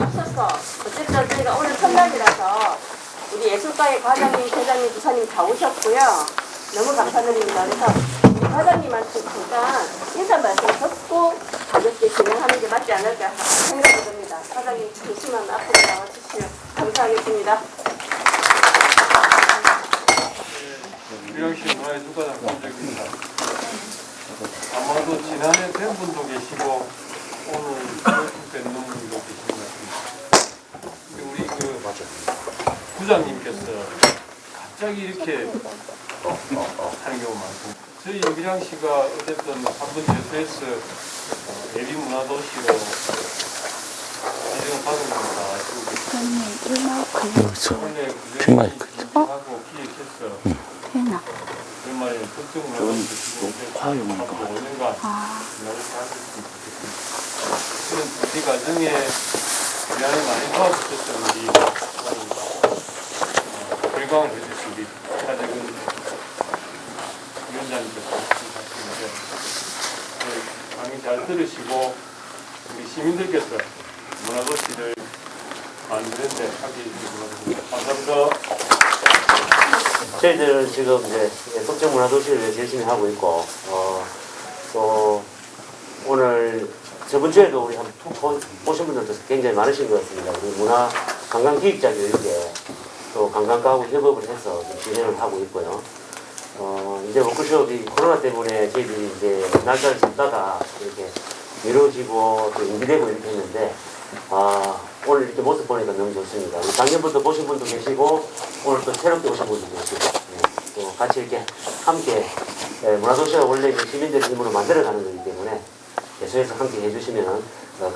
앞서서 어쨌든 저희가 오늘 첫날이라서 우리 예술가의 과장님, 대장님, 부사님 다 오셨고요. 너무 감사드립니다. 그래서 우리 과장님한테 잠깐 인사 말씀 듣고 가볍게 진행하는 게 맞지 않을까 생각이 듭니다. 과장님 잠시만 앞으로 나와주시면 감사하겠습니다. 미령시 문화예술가장 김정입니다. 아마도 지난해 된 분도 계시고 오늘 뵙는 분도 계신 것 같습니다. 우리 그 부장님께서 갑자기 이렇게 하는 경우가 많습니다. 저희 미령시가 어쨌든 한번 제수에서 예비문화도시로 지정을 받은 겁니다. 원래 그 하고 기획해서 정말 특정 문화도시 지금 앞으로 5년간 이렇게 하셨으면 좋겠습니다. 그런 준비 과정에 미안에 많이 도와주셨던 우리 결강을 해주신 우리 차재근 위원장님께서 말씀하시는데 강의 잘 들으시고 우리 시민들께서 문화도시를 만드는데 함께해 주시기 바랍니다. 감사합니다. 저희들은 지금 이제 속정 문화도시를 위해서 열심히 하고 있고, 또 오늘 저번 주에도 우리 한번 보신 분들도 굉장히 많으신 것 같습니다. 우리 문화 관광 기획자 교육에 또 관광가하고 협업을 해서 진행을 하고 있고요. 이제 워크숍이 코로나 때문에 저희들이 이제 날짜를 잡다가 이렇게 미뤄지고 또 연기되고 이렇게 했는데, 오늘 이렇게 모습 보니까 너무 좋습니다. 우리 작년부터 보신 분도 계시고, 오늘 또 새롭게 오신 분도 계시고, 또 같이 이렇게 함께, 문화도시가 원래 시민들의 힘으로 만들어가는 거기 때문에, 예수에서 함께 해주시면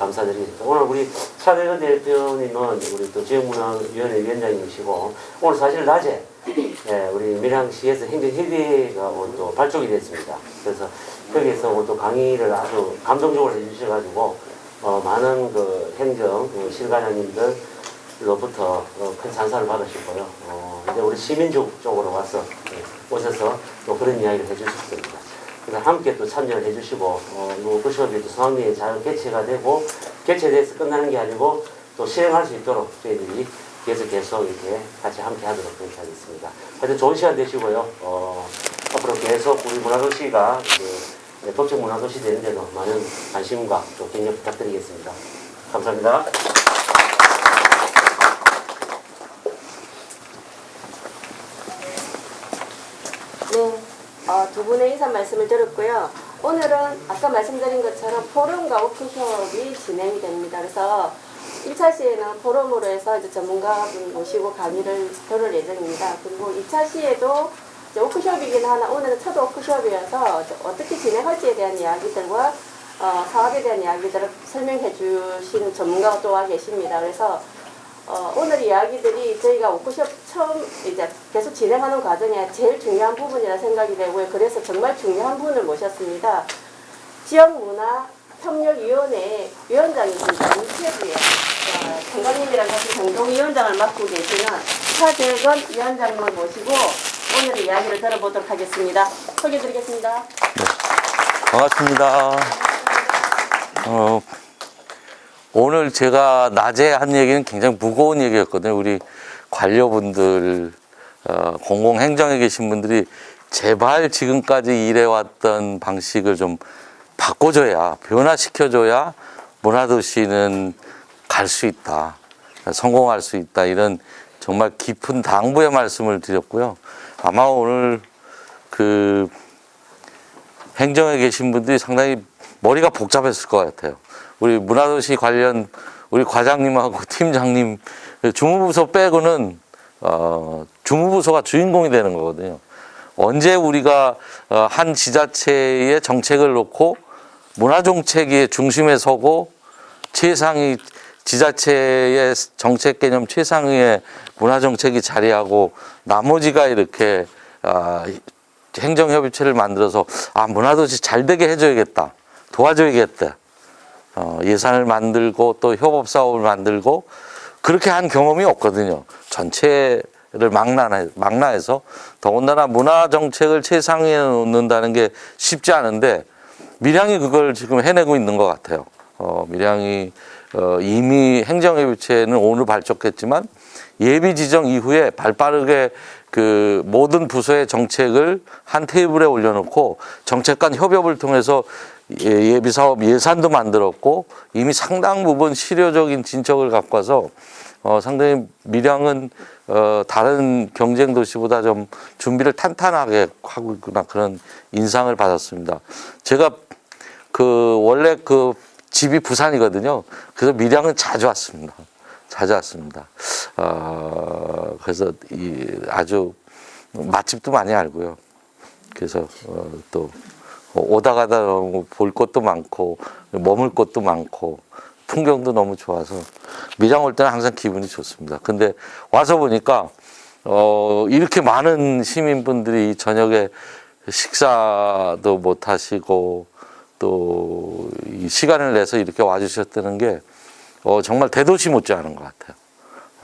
감사드리겠습니다. 오늘 우리 차대근 대표님은 우리 또 지역문화위원회 위원장님이시고, 오늘 사실 낮에, 우리 밀양시에서 행정협의회가 또 발족이 됐습니다. 그래서 거기에서 또 강의를 아주 감동적으로 해주셔가지고, 많은 그 행정, 실과장님들로부터 큰 찬사를 받으셨고요. 이제 우리 시민 쪽으로 와서 오셔서 또 그런 이야기를 해주셨습니다. 그래서 함께 또 참여를 해주시고, 워크숍이 또 성황리에 잘 개최가 되고, 개최돼서 끝나는 게 아니고, 또 실행할 수 있도록 저희들이 계속 이렇게 같이 함께 하도록 그렇게 하겠습니다. 하여튼 좋은 시간 되시고요. 앞으로 계속 우리 문화도시가 도청 문화도시 되는 데도 많은 관심과 또 격려 부탁드리겠습니다. 감사합니다. 네, 두 분의 인사 말씀을 들었고요. 오늘은 아까 말씀드린 것처럼 포럼과 워크숍이 진행이 됩니다. 그래서 1차 시에는 포럼으로 해서 이제 전문가분 모시고 강의를 들을 예정입니다. 그리고 2차 시에도 워크숍이긴 하나 오늘은 첫 워크숍이어서 어떻게 진행할지에 대한 이야기들과 사업에 대한 이야기들을 설명해 주시는 전문가가 또 와 계십니다. 그래서 오늘 이야기들이 저희가 워크숍 처음 이제 계속 진행하는 과정에 제일 중요한 부분이라 생각이 되고요. 그래서 정말 중요한 분을 모셨습니다. 지역문화협력위원회 위원장이십니다. 문체부의 총장님이랑 같이 공동위원장을 맡고 계시는 차재근 위원장님을 모시고 오늘 이야기를 들어보도록 하겠습니다. 소개드리겠습니다. 네, 반갑습니다. 오늘 제가 낮에 한 얘기는 굉장히 무거운 얘기였거든요. 우리 관료분들, 공공행정에 계신 분들이 제발 지금까지 일해왔던 방식을 좀 바꿔줘야, 변화시켜줘야 문화도시는 갈 수 있다, 성공할 수 있다, 이런 정말 깊은 당부의 말씀을 드렸고요. 아마 오늘 그 행정에 계신 분들이 상당히 머리가 복잡했을 것 같아요. 우리 문화도시 관련 우리 과장님하고 팀장님, 주무부서 빼고는 주무부서가 주인공이 되는 거거든요. 언제 우리가 한 지자체의 정책을 놓고 문화정책의 중심에 서고 최상위 지자체의 정책 개념 최상위의 문화정책이 자리하고 나머지가 이렇게 행정협의체를 만들어서 문화도시 잘 되게 해줘야겠다, 도와줘야겠다, 예산을 만들고 또 협업사업을 만들고 그렇게 한 경험이 없거든요. 전체를 망라해서 더군다나 문화정책을 최상위에 놓는다는 게 쉽지 않은데 밀양이 그걸 지금 해내고 있는 것 같아요. 밀양이 이미 행정예비체는 오늘 발족했지만 예비 지정 이후에 발빠르게 그 모든 부서의 정책을 한 테이블에 올려놓고 정책 간 협업을 통해서 예비 사업 예산도 만들었고 이미 상당 부분 실효적인 진척을 갖고 와서 상당히 밀양은 다른 경쟁 도시보다 좀 준비를 탄탄하게 하고 있구나 그런 인상을 받았습니다. 제가 그 원래 그 집이 부산이거든요. 그래서 밀양은 자주 왔습니다. 자주 왔습니다. 그래서 아주 맛집도 많이 알고요. 그래서 또 오다 가다 볼 것도 많고 머물 것도 많고 풍경도 너무 좋아서 밀양 올 때는 항상 기분이 좋습니다. 근데 와서 보니까 이렇게 많은 시민분들이 저녁에 식사도 못 하시고 또 이 시간을 내서 이렇게 와주셨다는 게 정말 대도시 못지않은 것 같아요.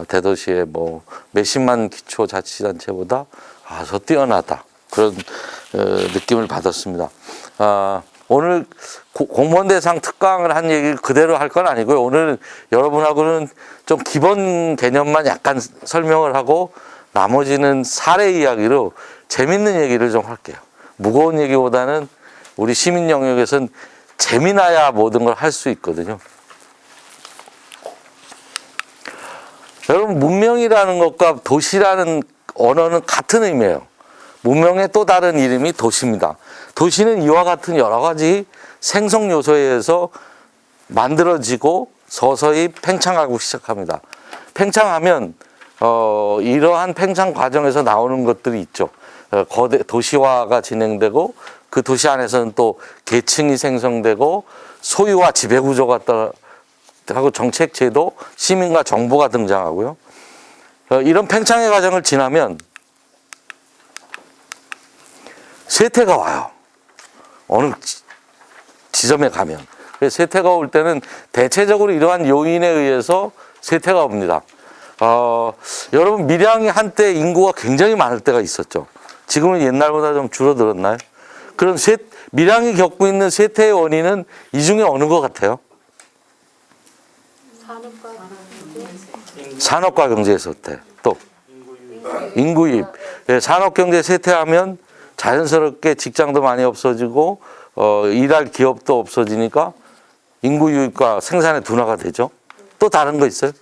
대도시의 뭐 몇십만 기초자치단체보다 더 뛰어나다 그런 느낌을 받았습니다. 오늘 공무원 대상 특강을 한 얘기를 그대로 할 건 아니고요. 오늘 여러분하고는 좀 기본 개념만 약간 설명을 하고 나머지는 사례 이야기로 재밌는 얘기를 좀 할게요. 무거운 얘기보다는 우리 시민 영역에서는 재미나야 모든 걸 할 수 있거든요. 여러분 문명이라는 것과 도시라는 언어는 같은 의미예요. 문명의 또 다른 이름이 도시입니다. 도시는 이와 같은 여러 가지 생성 요소에 의해서 만들어지고 서서히 팽창하고 시작합니다. 팽창하면 이러한 팽창 과정에서 나오는 것들이 있죠. 거대 도시화가 진행되고 그 도시 안에서는 또 계층이 생성되고 소유와 지배 구조가 하고 정책 제도, 시민과 정부가 등장하고요. 이런 팽창의 과정을 지나면 쇠퇴가 와요. 어느 지점에 가면. 그래서 쇠퇴가 올 때는 대체적으로 이러한 요인에 의해서 쇠퇴가 옵니다. 여러분 밀양이 한때 인구가 굉장히 많을 때가 있었죠. 지금은 옛날보다 좀 줄어들었나요? 그럼 밀양이 겪고 있는 쇠퇴의 원인은 이 중에 어느 것 같아요? 산업과 경제 쇠퇴. 또 인구 유입. 산업 경제 쇠퇴하면 자연스럽게 직장도 많이 없어지고 일할 기업도 없어지니까 인구 유입과 생산의 둔화가 되죠. 또 다른 거 있어요?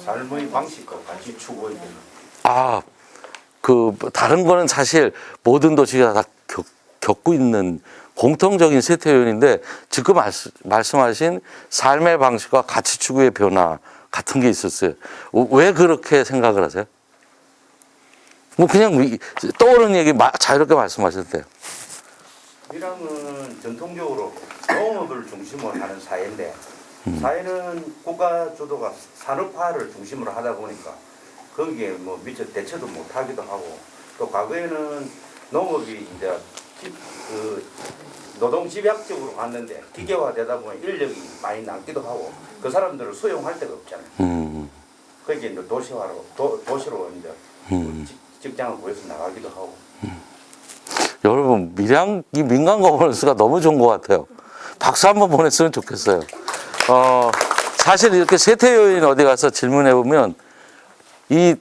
삶의 방식과 같이 추구해야 되는. 다른 거는 사실 모든 도시가 다 겪고 있는 공통적인 쇠퇴 요인인데 지금 말씀하신 삶의 방식과 가치 추구의 변화 같은 게 있었어요. 왜 그렇게 생각을 하세요? 뭐 그냥 떠오르는 얘기 자유롭게 말씀하셔도 돼요. 밀양은 전통적으로 농업을 중심으로 하는 사회인데 사회는 국가 주도가 산업화를 중심으로 하다 보니까 거기에 뭐 미처 대처도 못하기도 하고 또 과거에는 농업이 이제 노동 집약적으로 갔는데 기계화되다 보면 인력이 많이 남기도 하고 그 사람들을 수용할 데가 없잖아요. 그게 이제 도시로 이제 직장을 구해서 나가기도 하고. 여러분 밀양 이 민간 거버넌스가 너무 좋은 것 같아요. 박수 한번 보냈으면 좋겠어요. 사실 이렇게 쇠퇴 요인 어디 가서 질문해 보면 이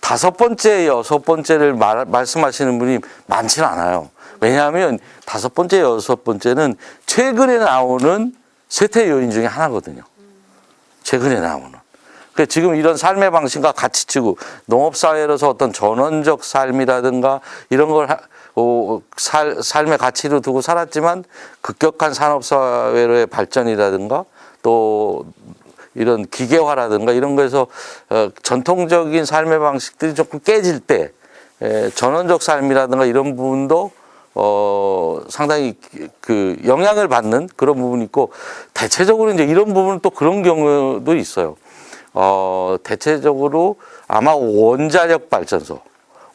5번째, 6번째를 말씀하시는 분이 많지는 않아요. 왜냐하면 5번째, 6번째는 최근에 나오는 쇠퇴 요인 중에 하나거든요. 최근에 나오는. 그러니까 지금 이런 삶의 방식과 가치 추구, 농업사회로서 어떤 전원적 삶이라든가 이런 걸 삶의 가치로 두고 살았지만 급격한 산업사회로의 발전이라든가 또 이런 기계화라든가 이런 거에서 전통적인 삶의 방식들이 조금 깨질 때 전원적 삶이라든가 이런 부분도 상당히 그 영향을 받는 그런 부분이 있고 대체적으로 이제 이런 부분은 또 그런 경우도 있어요. 대체적으로 아마 원자력 발전소,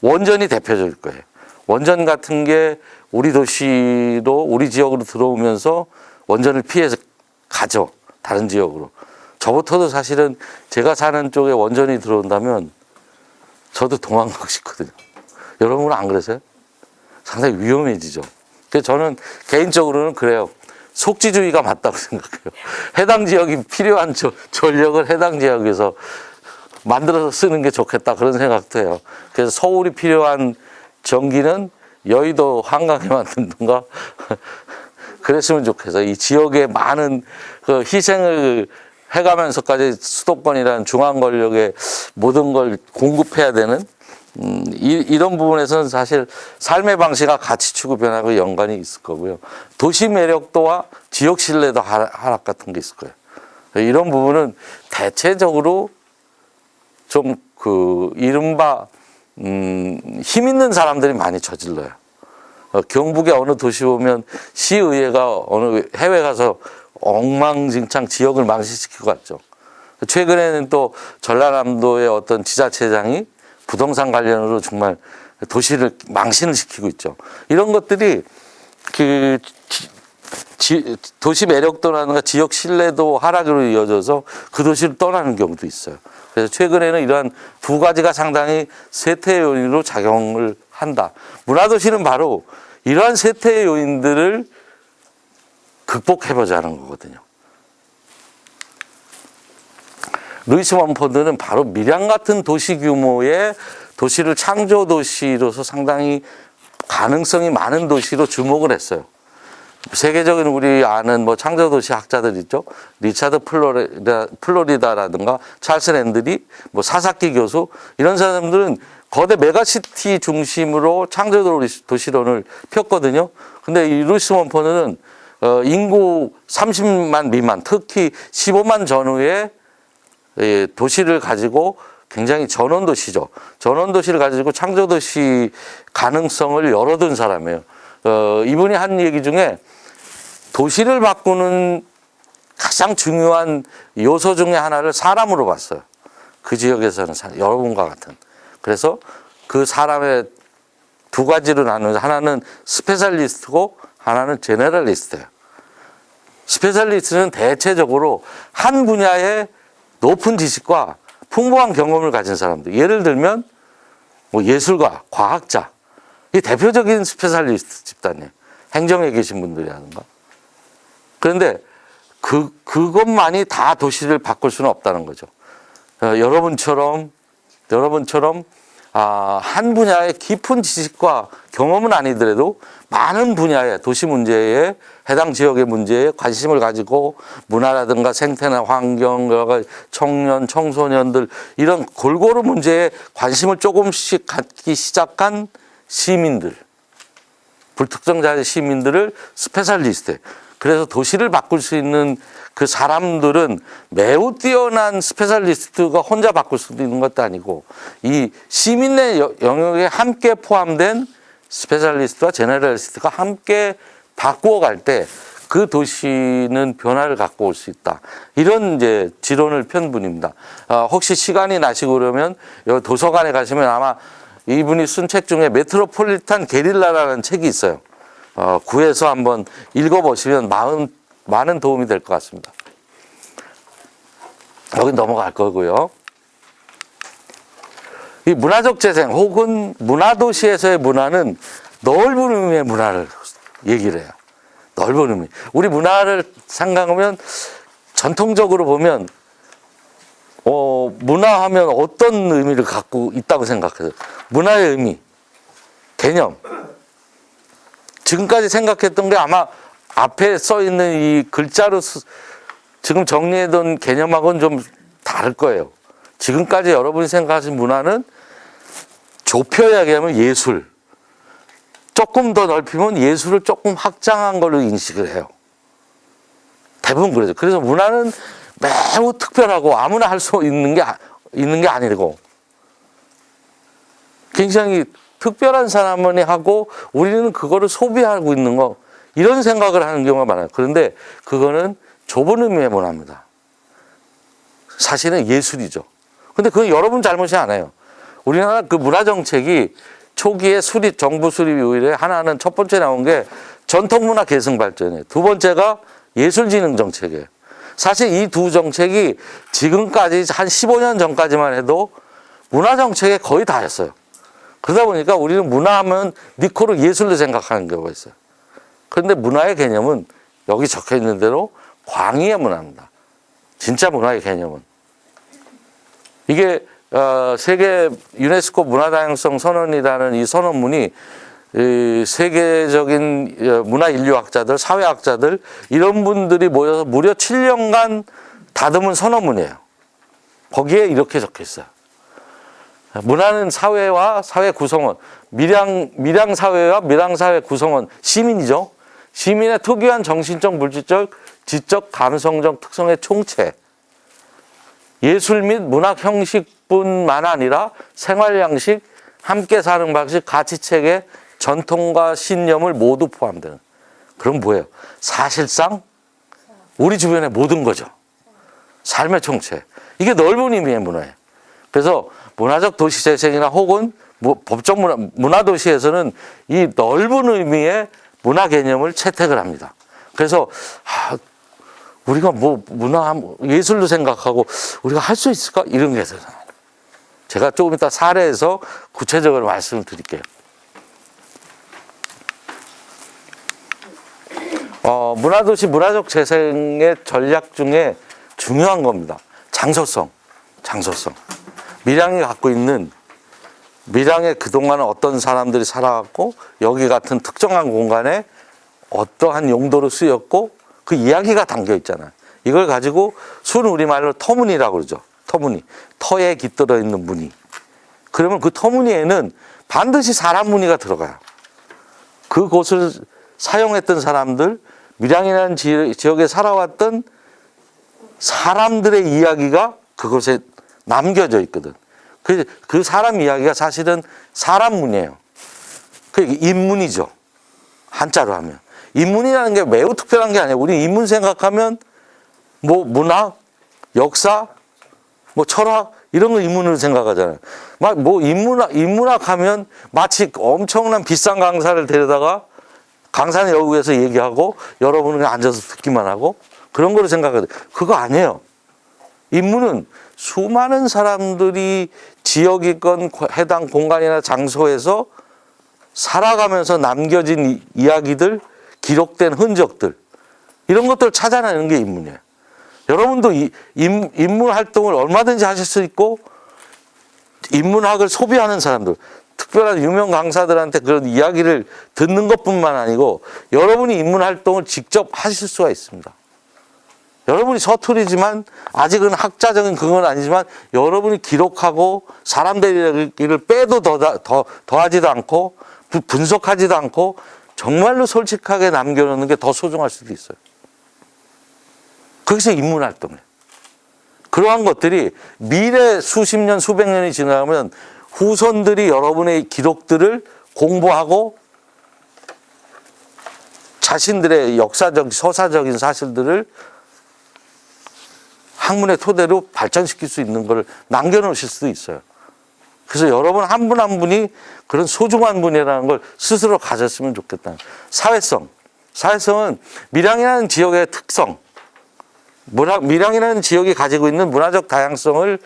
원전이 대표적일 거예요. 원전 같은 게 우리 도시로 우리 지역으로 들어오면서 원전을 피해서 가죠. 다른 지역으로. 저부터도 사실은 제가 사는 쪽에 원전이 들어온다면 저도 도망가고 싶거든요. 여러분은 안 그러세요? 상당히 위험해지죠. 그래서 저는 개인적으로는 그래요. 속지주의가 맞다고 생각해요. 해당 지역이 필요한 전력을 해당 지역에서 만들어서 쓰는 게 좋겠다 그런 생각도 해요. 그래서 서울이 필요한 전기는 여의도 한강에 만든던가 그랬으면 좋겠어요. 이 지역에 많은 그 희생을 해가면서까지 수도권이라는 중앙 권력에 모든 걸 공급해야 되는 이런 부분에서는 사실 삶의 방식과 가치추구 변화가 연관이 있을 거고요. 도시 매력도와 지역 신뢰도 하락 같은 게 있을 거예요. 이런 부분은 대체적으로 좀 그 이른바 힘 있는 사람들이 많이 저질러요. 경북의 어느 도시 보면 시의회가 어느 해외 가서 엉망진창 지역을 망신시키고 갔죠. 최근에는 또 전라남도의 어떤 지자체장이 부동산 관련으로 정말 도시를 망신을 시키고 있죠. 이런 것들이 그 도시 매력도라든가 지역 신뢰도 하락으로 이어져서 그 도시를 떠나는 경우도 있어요. 그래서 최근에는 이러한 두 가지가 상당히 쇠퇴 요인으로 작용을 한다. 문화도시는 바로 이러한 쇠퇴 요인들을 극복해보자는 거거든요. 루이스 멈포드는 바로 밀양 같은 도시 규모의 도시를 창조 도시로서 상당히 가능성이 많은 도시로 주목을 했어요. 세계적인 우리 아는 뭐 창조도시 학자들 있죠. 리차드 플로리다라든가 찰스 랜들이 뭐 사사키 교수 이런 사람들은 거대 메가시티 중심으로 창조도시론을 폈거든요. 근데 이 루이스 멈포드는 인구 30만 미만, 특히 15만 전후의 도시를 가지고 굉장히 전원도시죠. 전원도시를 가지고 창조도시 가능성을 열어둔 사람이에요. 이분이 한 얘기 중에 도시를 바꾸는 가장 중요한 요소 중에 하나를 사람으로 봤어요. 그 지역에서는 여러분과 같은. 그래서 그 사람의 두 가지로 나누어서 하나는 스페셜리스트고 하나는 제너럴리스트예요. 스페셜리스트는 대체적으로 한 분야의 높은 지식과 풍부한 경험을 가진 사람들. 예를 들면 뭐 예술가, 과학자. 이 대표적인 스페셜리스트 집단이에요. 행정에 계신 분들이라든가. 그런데 그것만이 다 도시를 바꿀 수는 없다는 거죠. 여러분처럼 한 분야의 깊은 지식과 경험은 아니더라도 많은 분야의 도시 문제에 해당 지역의 문제에 관심을 가지고 문화라든가 생태나 환경, 청년, 청소년들 이런 골고루 문제에 관심을 조금씩 갖기 시작한 시민들, 불특정자의 시민들을 스페셜리스트. 그래서 도시를 바꿀 수 있는 그 사람들은 매우 뛰어난 스페셜리스트가 혼자 바꿀 수도 있는 것도 아니고 이 시민의 영역에 함께 포함된 스페셜리스트와 제너럴리스트가 함께 바꾸어 갈 때 그 도시는 변화를 갖고 올 수 있다. 이런 이제 지론을 편 분입니다. 혹시 시간이 나시고 그러면 도서관에 가시면 아마 이분이 쓴 책 중에 메트로폴리탄 게릴라라는 책이 있어요. 구해서 한번 읽어보시면 많은 도움이 될 것 같습니다. 여기 넘어갈 거고요. 이 문화적 재생 혹은 문화도시에서의 문화는 넓은 의미의 문화를 얘기를 해요. 넓은 의미. 우리 문화를 생각하면 전통적으로 보면 문화하면 어떤 의미를 갖고 있다고 생각해요? 문화의 의미, 개념. 지금까지 생각했던 게 아마 앞에 써 있는 이 글자로 지금 정리해둔 개념하고는 좀 다를 거예요. 지금까지 여러분이 생각하신 문화는 좁혀 이야기하면 예술. 조금 더 넓히면 예술을 조금 확장한 걸로 인식을 해요. 대부분 그러죠. 그래서 문화는 매우 특별하고 아무나 할 수 있는 게 아니고 굉장히 특별한 사람만이 하고 우리는 그거를 소비하고 있는 거 이런 생각을 하는 경우가 많아요. 그런데 그거는 좁은 의미의 문화입니다. 사실은 예술이죠. 근데 그건 여러분 잘못이 아니에요. 우리나라 그 문화정책이 초기에 정부 수립 이후에 하나는 첫 번째 나온 게 전통문화 계승 발전이에요. 두 번째가 예술진흥 정책이에요. 사실 이 두 정책이 지금까지 한 15년 전까지만 해도 문화정책에 거의 다였어요. 그러다 보니까 우리는 문화하면 니코로 예술로 생각하는 경우가 있어요. 그런데 문화의 개념은 여기 적혀 있는 대로 광의의 문화입니다. 진짜 문화의 개념은. 이게 세계 유네스코 문화다양성 선언이라는 이 선언문이 이 세계적인 문화 인류학자들, 사회학자들 이런 분들이 모여서 무려 7년간 다듬은 선언문이에요. 거기에 이렇게 적혀 있어요. 문화는 사회와 사회 구성원, 밀양 사회와 밀양 사회 구성원, 시민이죠. 시민의 특유한 정신적, 물질적, 지적, 감성적 특성의 총체. 예술 및 문학 형식뿐만 아니라 생활 양식, 함께 사는 방식, 가치체계, 전통과 신념을 모두 포함되는. 그럼 뭐예요? 사실상 우리 주변의 모든 거죠. 삶의 총체. 이게 넓은 의미의 문화예요. 그래서 문화적 도시 재생이나 혹은 법적 문화 도시에서는 이 넓은 의미의 문화 개념을 채택을 합니다. 그래서 우리가 뭐 문화 예술도 생각하고 우리가 할 수 있을까 이런 게 있어요. 제가 조금 이따 사례에서 구체적으로 말씀을 드릴게요. 문화도시 문화적 재생의 전략 중에 중요한 겁니다. 장소성. 밀양이 갖고 있는 밀양에 그동안 어떤 사람들이 살아왔고 여기 같은 특정한 공간에 어떠한 용도로 쓰였고 그 이야기가 담겨 있잖아요. 이걸 가지고 순 우리말로 터무니라고 그러죠. 터무니. 터에 깃들어 있는 무늬. 그러면 그 터무니에는 반드시 사람 무늬가 들어가요. 그곳을 사용했던 사람들, 밀양이라는 지역에 살아왔던 사람들의 이야기가 그곳에 남겨져 있거든. 그 사람 이야기가 사실은 사람 문이에요. 그게 인문이죠. 한자로 하면. 인문이라는 게 매우 특별한 게 아니에요. 우리 인문 생각하면 뭐 문학, 역사, 뭐 철학 이런 거 인문으로 생각하잖아요. 막 뭐 인문학 하면 마치 엄청난 비싼 강사를 데려다가 강사는 여기에서 얘기하고 여러분은 그냥 앉아서 듣기만 하고 그런 거로 생각하거든요. 그거 아니에요. 인문은 수많은 사람들이 지역이건 해당 공간이나 장소에서 살아가면서 남겨진 이야기들, 기록된 흔적들 이런 것들을 찾아내는 게 인문이에요. 여러분도 인문 활동을 얼마든지 하실 수 있고 인문학을 소비하는 사람들, 특별한 유명 강사들한테 그런 이야기를 듣는 것뿐만 아니고 여러분이 인문 활동을 직접 하실 수가 있습니다. 여러분이 서툴이지만 아직은 학자적인 그건 아니지만 여러분이 기록하고 사람들의 얘기를 빼도 더하지도 않고 분석하지도 않고 정말로 솔직하게 남겨놓는 게 더 소중할 수도 있어요. 거기서 인문활동이에요. 그러한 것들이 미래 수십 년, 수백 년이 지나면 후손들이 여러분의 기록들을 공부하고 자신들의 역사적, 서사적인 사실들을 학문의 토대로 발전시킬 수 있는 걸 남겨놓으실 수도 있어요. 그래서 여러분 한 분 한 분이 그런 소중한 분이라는 걸 스스로 가졌으면 좋겠다. 사회성. 사회성은 밀양이라는 지역의 특성, 밀양이라는 지역이 가지고 있는 문화적 다양성을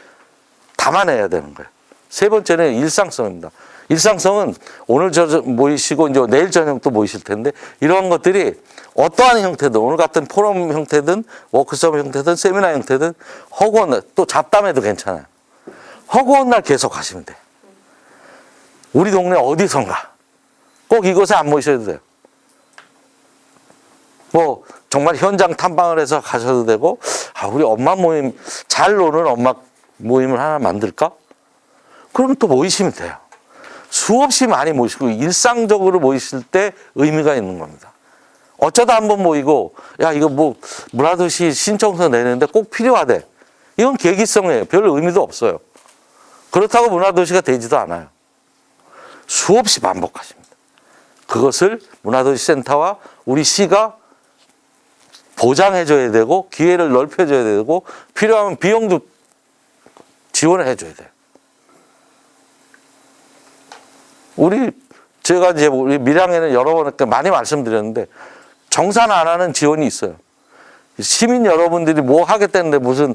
담아내야 되는 거예요. 세 번째는 일상성입니다. 일상성은 오늘 모이시고 이제 내일 저녁 또 모이실 텐데 이러한 것들이 어떠한 형태든 오늘 같은 포럼 형태든 워크숍 형태든 세미나 형태든 허구한 날 또 잡담해도 괜찮아요. 허구한 날 계속 하시면 돼요. 우리 동네 어디선가 꼭 이곳에 안 모이셔도 돼요. 뭐 정말 현장 탐방을 해서 가셔도 되고 우리 엄마 모임 잘 노는 엄마 모임을 하나 만들까? 그럼 또 모이시면 돼요. 수없이 많이 모이시고 일상적으로 모이실 때 의미가 있는 겁니다. 어쩌다 한번 모이고 야 이거 뭐 문화도시 신청서 내는데 꼭 필요하대. 이건 계기성이에요. 별 의미도 없어요. 그렇다고 문화도시가 되지도 않아요. 수없이 반복하십니다. 그것을 문화도시센터와 우리 시가 보장해줘야 되고 기회를 넓혀줘야 되고 필요하면 비용도 지원을 해줘야 돼요. 제가 이제 우리 밀양에는 여러 번 많이 말씀드렸는데 정산 안 하는 지원이 있어요. 시민 여러분들이 뭐 하겠다는데 무슨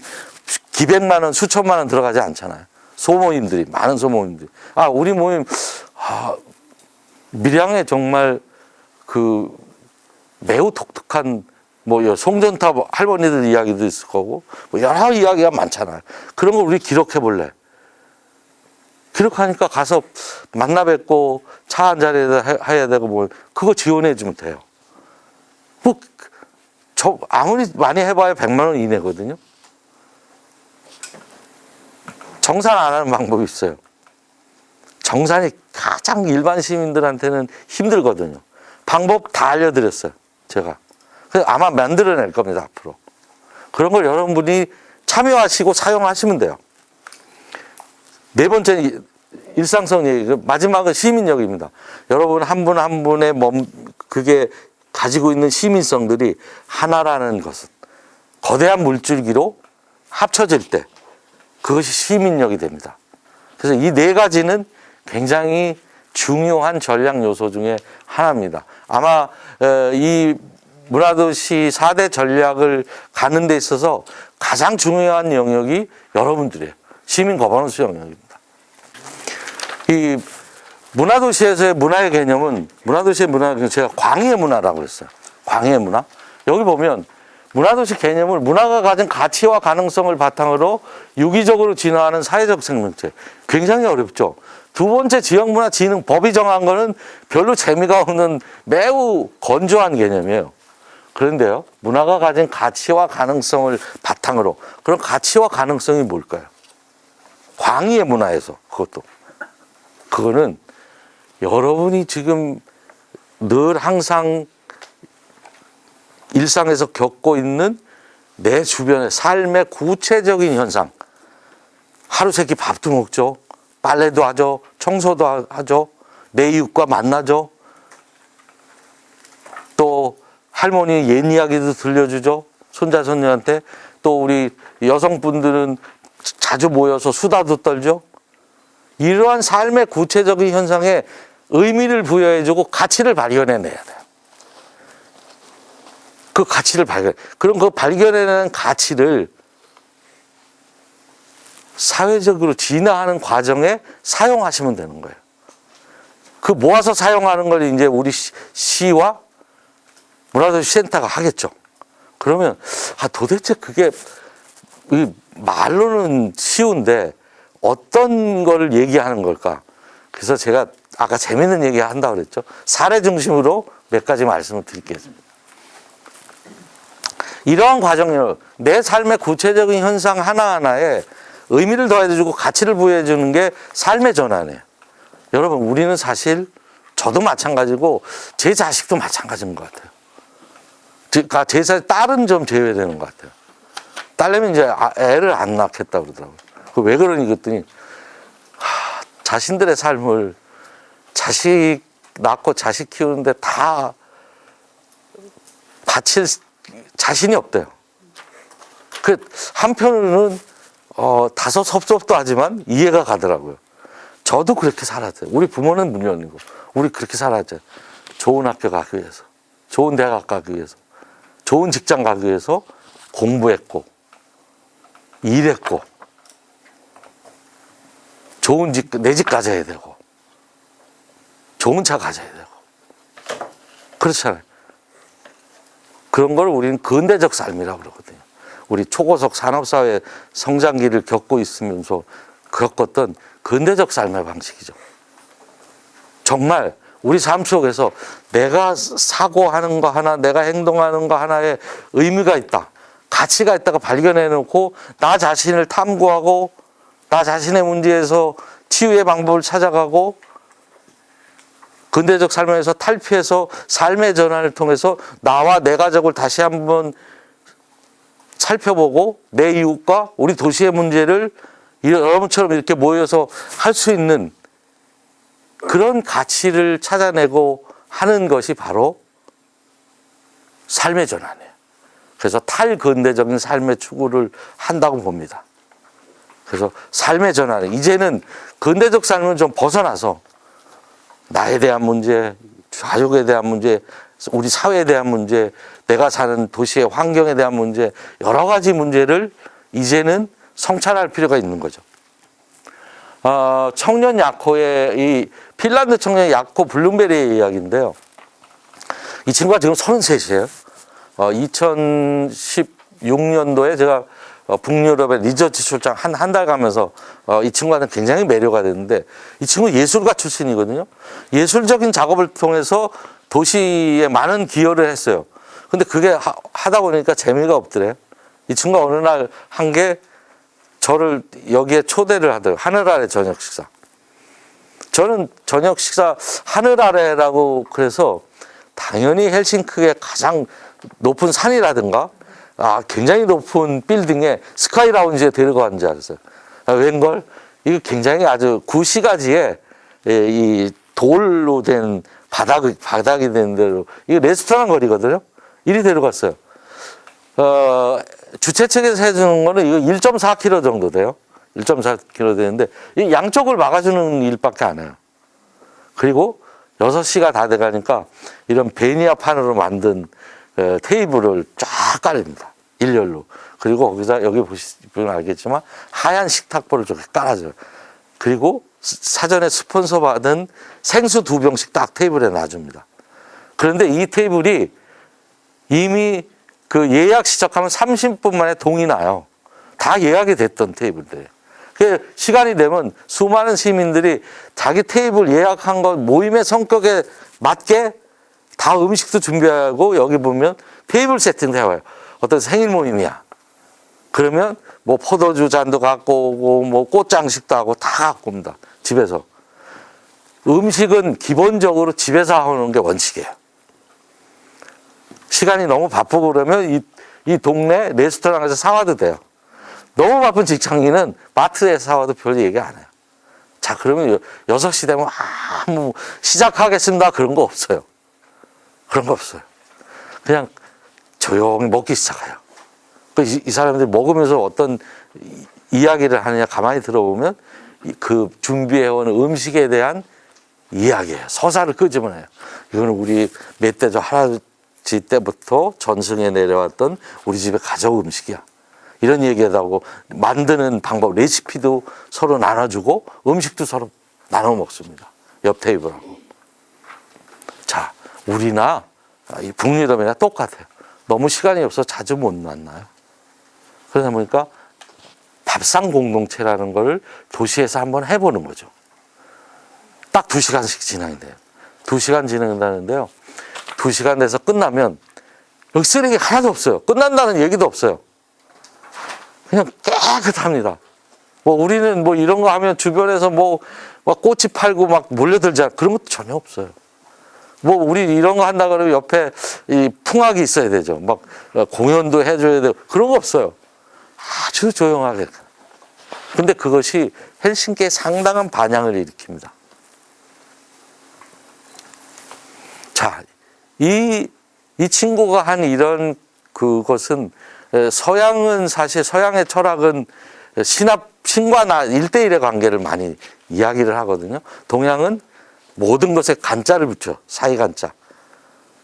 기백만 원, 수천만 원 들어가지 않잖아요. 소모임들이, 많은 소모임들이. 우리 모임, 밀양에 정말 매우 독특한 뭐 송전탑 할머니들 이야기도 있을 거고 뭐 여러 이야기가 많잖아요. 그런 걸 우리 기록해 볼래. 기록하니까 가서 만나 뵙고 차 한잔 해야 되고 뭐 그거 지원해 주면 돼요. 뭐 저 아무리 많이 해봐야 100만 원 이내거든요. 정산 안 하는 방법이 있어요. 정산이 가장 일반 시민들한테는 힘들거든요. 방법 다 알려드렸어요. 제가. 그래서 아마 만들어낼 겁니다. 앞으로. 그런 걸 여러분이 참여하시고 사용하시면 돼요. 네 번째 일상성 얘기. 마지막은 시민력입니다. 여러분 한 분 한 분의 그게 가지고 있는 시민성들이 하나라는 것은 거대한 물줄기로 합쳐질 때 그것이 시민력이 됩니다. 그래서 이 네 가지는 굉장히 중요한 전략 요소 중에 하나입니다. 아마 이 문화도시 4대 전략을 가는 데 있어서 가장 중요한 영역이 여러분들이에요. 시민 거버넌스 영역입니다. 이 문화도시에서의 문화의 개념은 문화도시의 문화는 제가 광해 문화라고 했어요. 광해 문화. 여기 보면 문화도시 개념을 문화가 가진 가치와 가능성을 바탕으로 유기적으로 진화하는 사회적 생명체. 굉장히 어렵죠. 두 번째 지역문화 진흥 법이 정한 거는 별로 재미가 없는 매우 건조한 개념이에요. 그런데요, 문화가 가진 가치와 가능성을 바탕으로 그런 가치와 가능성이 뭘까요? 광의의 문화에서 그거는 여러분이 지금 늘 항상 일상에서 겪고 있는 내 주변의 삶의 구체적인 현상. 하루 세끼 밥도 먹죠. 빨래도 하죠. 청소도 하죠. 내 이웃과 만나죠. 또 할머니 옛 이야기도 들려주죠. 손자 손녀한테. 또 우리 여성분들은 자주 모여서 수다도 떨죠. 이러한 삶의 구체적인 현상에 의미를 부여해주고 가치를 발견해내야 돼요. 그 가치를 그럼 그 발견해내는 가치를 사회적으로 진화하는 과정에 사용하시면 되는 거예요. 그 모아서 사용하는 걸 이제 우리 시와 문화도시 센터가 하겠죠. 그러면 도대체 그게 말로는 쉬운데 어떤 걸 얘기하는 걸까? 그래서 제가 아까 재밌는 얘기 한다고 그랬죠. 사례 중심으로 몇 가지 말씀을 드리겠습니다. 이러한 과정을 내 삶의 구체적인 현상 하나하나에 의미를 더해주고 가치를 부여해주는 게 삶의 전환이에요. 여러분, 우리는 사실 저도 마찬가지고 제 자식도 마찬가지인 것 같아요. 그러니까 제 딸은 좀 제외되는 것 같아요. 딸내미 이제 애를 안 낳겠다 그러더라고요. 왜 그러니 그랬더니 자신들의 삶을 자식 낳고 자식 키우는데 다 바칠 자신이 없대요. 그 한편으로는 다소 섭섭도 하지만 이해가 가더라고요. 저도 그렇게 살았어요. 우리 부모는 물론이고 우리 그렇게 살았죠. 좋은 학교 가기 위해서, 좋은 대학 가기 위해서, 좋은 직장 가기 위해서 공부했고 일했고 좋은 집, 내 집 가져야 되고 좋은 차 가져야 되고 그렇잖아요. 그런 걸 우리는 근대적 삶이라고 그러거든요. 우리 초고속 산업사회 성장기를 겪고 있으면서 겪었던 근대적 삶의 방식이죠. 정말 우리 삶 속에서 내가 사고하는 거 하나, 내가 행동하는 거 하나에 의미가 있다, 가치가 있다가 발견해놓고 나 자신을 탐구하고 나 자신의 문제에서 치유의 방법을 찾아가고 근대적 삶에서 탈피해서 삶의 전환을 통해서 나와 내 가족을 다시 한번 살펴보고 내 이웃과 우리 도시의 문제를 여러분처럼 이렇게 모여서 할 수 있는 그런 가치를 찾아내고 하는 것이 바로 삶의 전환이에요. 그래서 탈근대적인 삶의 추구를 한다고 봅니다. 그래서 삶의 전환, 이제는 근대적 삶은 좀 벗어나서 나에 대한 문제, 가족에 대한 문제, 우리 사회에 대한 문제, 내가 사는 도시의 환경에 대한 문제, 여러 가지 문제를 이제는 성찰할 필요가 있는 거죠. 청년 야코의 이 핀란드 청년 야코 블룸베리의 이야기인데요. 이 친구가 지금 33이에요. 2016년도에 제가 북유럽에 리서치 출장 한 달 가면서 이 친구한테 굉장히 매료가 됐는데 이 친구 예술가 출신이거든요. 예술적인 작업을 통해서 도시에 많은 기여를 했어요. 근데 그게 하다 보니까 재미가 없더래요. 이 친구가 어느 날 한 게 저를 여기에 초대를 하더라고요. 하늘 아래 저녁 식사. 저는 저녁 식사 하늘 아래라고 그래서 당연히 헬싱크의 가장 높은 산이라든가 굉장히 높은 빌딩에 스카이 라운지에 데려가는 줄 알았어요. 웬걸? 이거 굉장히 아주 구시가지에 이 돌로 된 바닥이 된 대로 이거 레스토랑 거리거든요. 이리 데려갔어요. 주최 측에서 해주는 거는 이거 1.4km 정도 돼요. 1.4km 되는데 이 양쪽을 막아주는 일밖에 안 해요. 그리고 6시가 다 돼가니까 이런 베니아판으로 만든 테이블을 쫙 깔립니다. 일렬로. 그리고 거기다 여기 보시면 알겠지만 하얀 식탁보를 저렇게 깔아줘요. 그리고 사전에 스폰서 받은 생수 2병씩 딱 테이블에 놔줍니다. 그런데 이 테이블이 이미 그 예약 시작하면 30분 만에 동이 나요. 다 예약이 됐던 테이블들이에요. 그 시간이 되면 수많은 시민들이 자기 테이블 예약한 것 모임의 성격에 맞게 다 음식도 준비하고 여기 보면 테이블 세팅도 해와요. 어떤 생일 모임이야. 그러면 뭐 포도주 잔도 갖고 오고 뭐 꽃장식도 하고 다 갖고 옵니다. 집에서. 음식은 기본적으로 집에서 하는 게 원칙이에요. 시간이 너무 바쁘고 그러면 이 동네 레스토랑에서 사와도 돼요. 너무 바쁜 직장인은 마트에서 사와도 별 얘기 안 해요. 자, 그러면 6시 되면 뭐 시작하겠습니다. 그런 거 없어요. 그런 거 없어요. 그냥 조용히 먹기 시작해요. 이 사람들이 먹으면서 어떤 이야기를 하느냐 가만히 들어보면 그 준비해온 음식에 대한 이야기예요. 서사를 끄집어내요. 이거는 우리 멧돼지 할아버지 때부터 전승에 내려왔던 우리 집의 가족 음식이야. 이런 얘기도 하고 만드는 방법, 레시피도 서로 나눠주고 음식도 서로 나눠 먹습니다. 옆 테이블하고. 자, 우리나 이 북유럽이나 똑같아요. 너무 시간이 없어서 자주 못 만나요. 그러다 보니까 밥상 공동체라는 걸 도시에서 한번 해보는 거죠. 딱 2시간씩 진행이 돼요. 2시간 진행한다는데요. 2시간 돼서 끝나면 여기 쓰레기 하나도 없어요. 끝난다는 얘기도 없어요. 그냥 깨끗합니다. 뭐 우리는 뭐 이런 거 하면 주변에서 뭐 막 꽃이 팔고 막 몰려들자 그런 것도 전혀 없어요. 뭐 우리 이런 거 한다 그러면 옆에 이 풍악이 있어야 되죠. 막 공연도 해줘야 되고 그런 거 없어요. 아주 조용하게. 근데 그것이 헬싱키에 상당한 반향을 일으킵니다. 자, 이 친구가 한 이런 그것은 서양은 사실 서양의 철학은 신과 나 1대1의 관계를 많이 이야기를 하거든요. 동양은 모든 것에 간자를 붙여. 사이간자.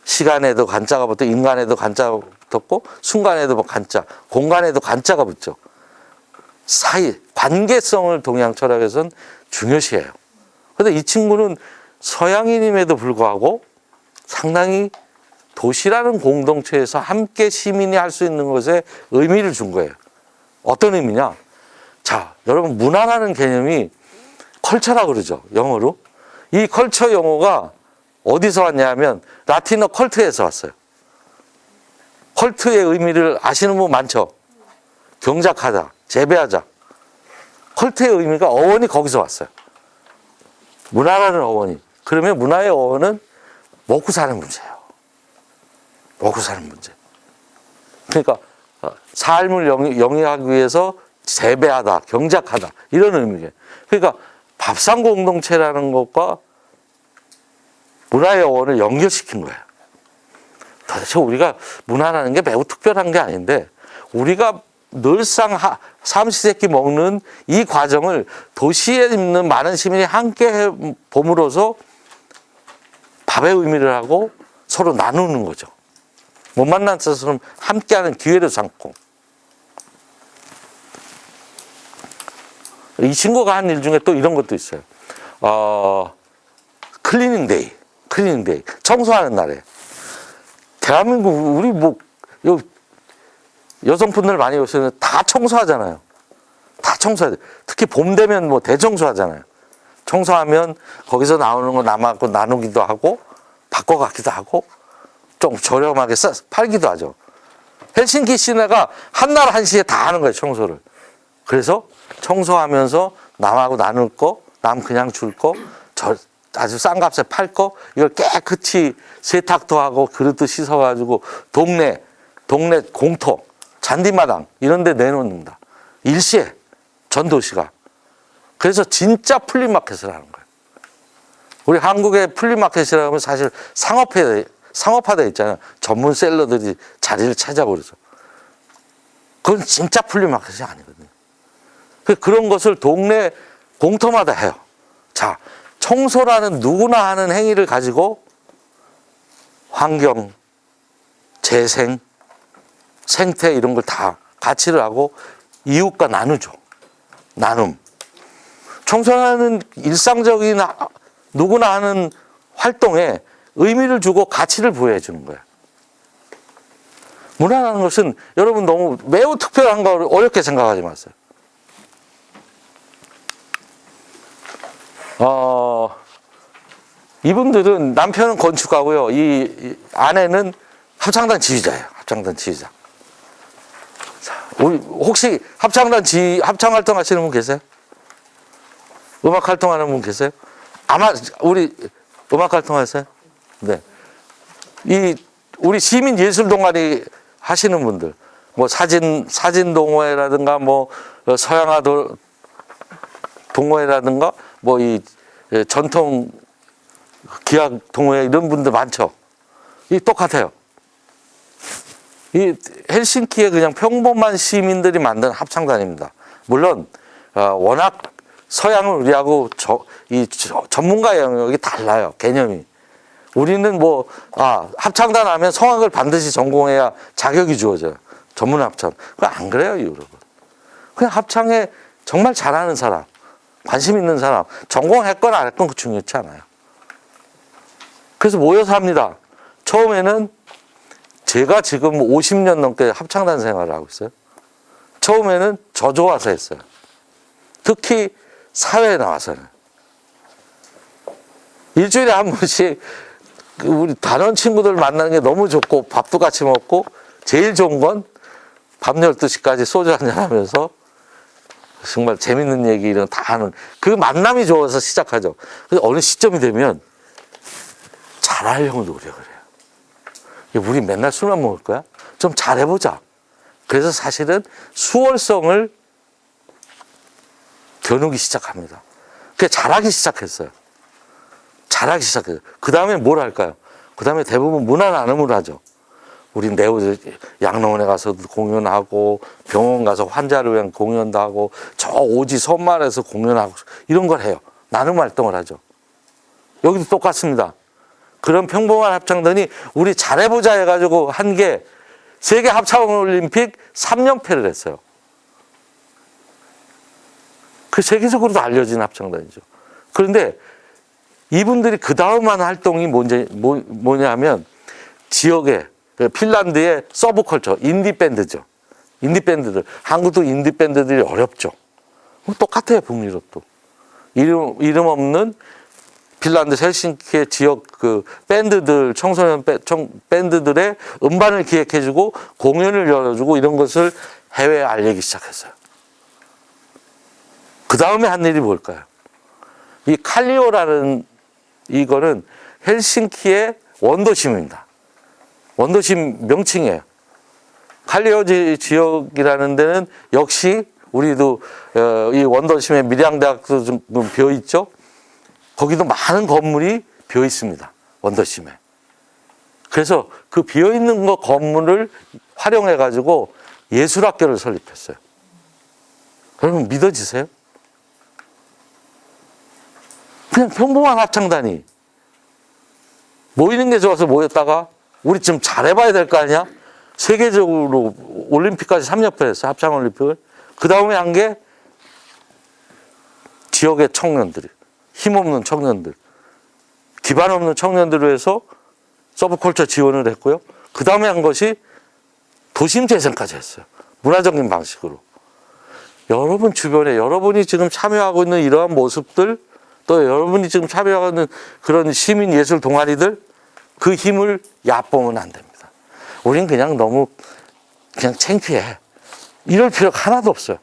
시간에도 간자가 붙어, 인간에도 간자가 붙었고, 순간에도 뭐 간자, 공간에도 간자가 붙죠. 사이, 관계성을 동양 철학에서는 중요시해요. 그런데 이 친구는 서양인임에도 불구하고 상당히 도시라는 공동체에서 함께 시민이 할 수 있는 것에 의미를 준 거예요. 어떤 의미냐? 자, 여러분, 문화라는 개념이 컬처라고 그러죠. 영어로. 이 컬처 용어가 어디서 왔냐면 라틴어 컬트에서 왔어요. 컬트의 의미를 아시는 분 많죠? 경작하다, 재배하자. 컬트의 의미가 어원이 거기서 왔어요. 문화라는 어원이. 그러면 문화의 어원은 먹고 사는 문제예요. 먹고 사는 문제. 그러니까 삶을 영위하기 위해서 재배하다, 경작하다 이런 의미예요. 그러니까 밥상 공동체라는 것과 문화의 어원을 연결시킨 거예요. 도대체 우리가 문화라는 게 매우 특별한 게 아닌데 우리가 늘상 삼시세끼 먹는 이 과정을 도시에 있는 많은 시민이 함께 봄으로써 밥의 의미를 하고 서로 나누는 거죠. 못 만난 사람은 함께하는 기회를 삼고. 이 친구가 한 일 중에 또 이런 것도 있어요. 클리닝 데이. 청소하는 날에. 대한민국, 우리 뭐, 요 여성분들 많이 오시는데 다 청소하잖아요. 다 청소해야 돼. 특히 봄 되면 뭐 대청소하잖아요. 청소하면 거기서 나오는 거 남아갖고 나누기도 하고 바꿔갖기도 하고 좀 저렴하게 팔기도 하죠. 헬싱키 시내가 한날 한시에 다 하는 거예요, 청소를. 그래서 청소하면서 남하고 나눌 거, 남 그냥 줄 거, 아주 싼 값에 팔 거, 이걸 깨끗이 세탁도 하고 그릇도 씻어가지고 동네 공터, 잔디마당 이런 데 내놓는다. 일시에 전 도시가. 그래서 진짜 플리마켓을 하는 거예요. 우리 한국의 플리마켓이라고 하면 사실 상업화되어 있잖아요. 전문 셀러들이 자리를 차지하고 그래서. 그건 진짜 플리마켓이 아니거든요. 그런 것을 동네 공터마다 해요. 자, 청소라는 누구나 하는 행위를 가지고 환경, 재생, 생태 이런 걸 다 가치를 하고 이웃과 나누죠. 나눔. 청소하는 일상적인 누구나 하는 활동에 의미를 주고 가치를 부여해 주는 거예요. 문화라는 것은 여러분 너무 매우 특별한 걸 어렵게 생각하지 마세요. 이분들은 남편은 건축가고요. 이 아내는 합창단 지휘자예요. 합창단 지휘자. 자, 우리 혹시 합창 활동 하시는 분 계세요? 음악 활동하는 분 계세요? 아마 우리 음악 활동하세요? 네. 우리 시민 예술 동아리 하시는 분들, 뭐 사진 동호회라든가 뭐 서양화 동호회라든가 뭐 이 전통 기악 동호회 이런 분들 많죠. 이 똑같아요. 이 헬싱키에 그냥 평범한 시민들이 만든 합창단입니다. 물론 워낙 서양은 우리하고 전문가 영역이 달라요. 개념이. 우리는 합창단 하면 성악을 반드시 전공해야 자격이 주어져요. 전문 합창. 그거 안 그래요, 여러분. 그냥 합창에 정말 잘하는 사람, 관심 있는 사람, 전공했건 안 했건 중요치 않아요. 그래서 모여서 합니다. 처음에는 제가 지금 50년 넘게 합창단 생활을 하고 있어요. 처음에는 저 좋아서 했어요. 특히 사회에 나와서는. 일주일에 한 번씩 우리 단원 친구들 만나는 게 너무 좋고 밥도 같이 먹고 제일 좋은 건 밤 12시까지 소주 한잔 하면서 정말 재밌는 얘기 이런 거 다 하는 그 만남이 좋아서 시작하죠. 그래서 어느 시점이 되면 잘하려고 노력을 해요. 우리 맨날 술만 먹을 거야? 좀 잘해보자. 그래서 사실은 수월성을 겨누기 시작합니다. 그게 잘하기 시작했어요. 그 다음에 뭘 할까요? 그 다음에 대부분 문화 나눔을 하죠. 우리 양로원에 가서도 공연하고 병원 가서 환자를 위한 공연도 하고 저 오지 섬마을에서 공연하고 이런 걸 해요. 나눔 활동을 하죠. 여기도 똑같습니다. 그런 평범한 합창단이 우리 잘해보자 해가지고 한 게 세계 합창올림픽 3연패를 했어요. 그 세계적으로도 알려진 합창단이죠. 그런데 이분들이 그 다음 한 활동이 뭐냐면 지역에 핀란드의 서브컬처, 인디밴드죠. 인디밴드들. 한국도 인디밴드들이 어렵죠. 똑같아요, 북유럽도. 이름 없는 핀란드 헬싱키의 지역 그 밴드들, 청소년 밴드들의 음반을 기획해주고 공연을 열어주고 이런 것을 해외에 알리기 시작했어요. 그 다음에 한 일이 뭘까요? 이 칼리오라는 이거는 헬싱키의 원도심입니다. 원도심 명칭이에요. 칼리오 지역이라는 데는 역시 우리도 이 원도심에 밀양대학도 좀 비어 있죠. 거기도 많은 건물이 비어 있습니다. 원도심에. 그래서 그 비어 있는 건물을 활용해 가지고 예술학교를 설립했어요. 여러분 믿어지세요? 그냥 평범한 합창단이 모이는 게 좋아서 모였다가 우리 좀 잘해봐야 될 거 아니야? 세계적으로 올림픽까지 3연패 했어요. 합창올림픽을. 그 다음에 한 게 지역의 청년들이, 힘없는 청년들, 기반 없는 청년들을 위해서 서브컬처 지원을 했고요. 그 다음에 한 것이 도심 재생까지 했어요. 문화적인 방식으로. 여러분 주변에 여러분이 지금 참여하고 있는 이러한 모습들, 또 여러분이 지금 참여하고 있는 그런 시민 예술 동아리들, 그 힘을 얕보면 안 됩니다. 우린 그냥 너무 그냥 창피해. 이럴 필요가 하나도 없어요.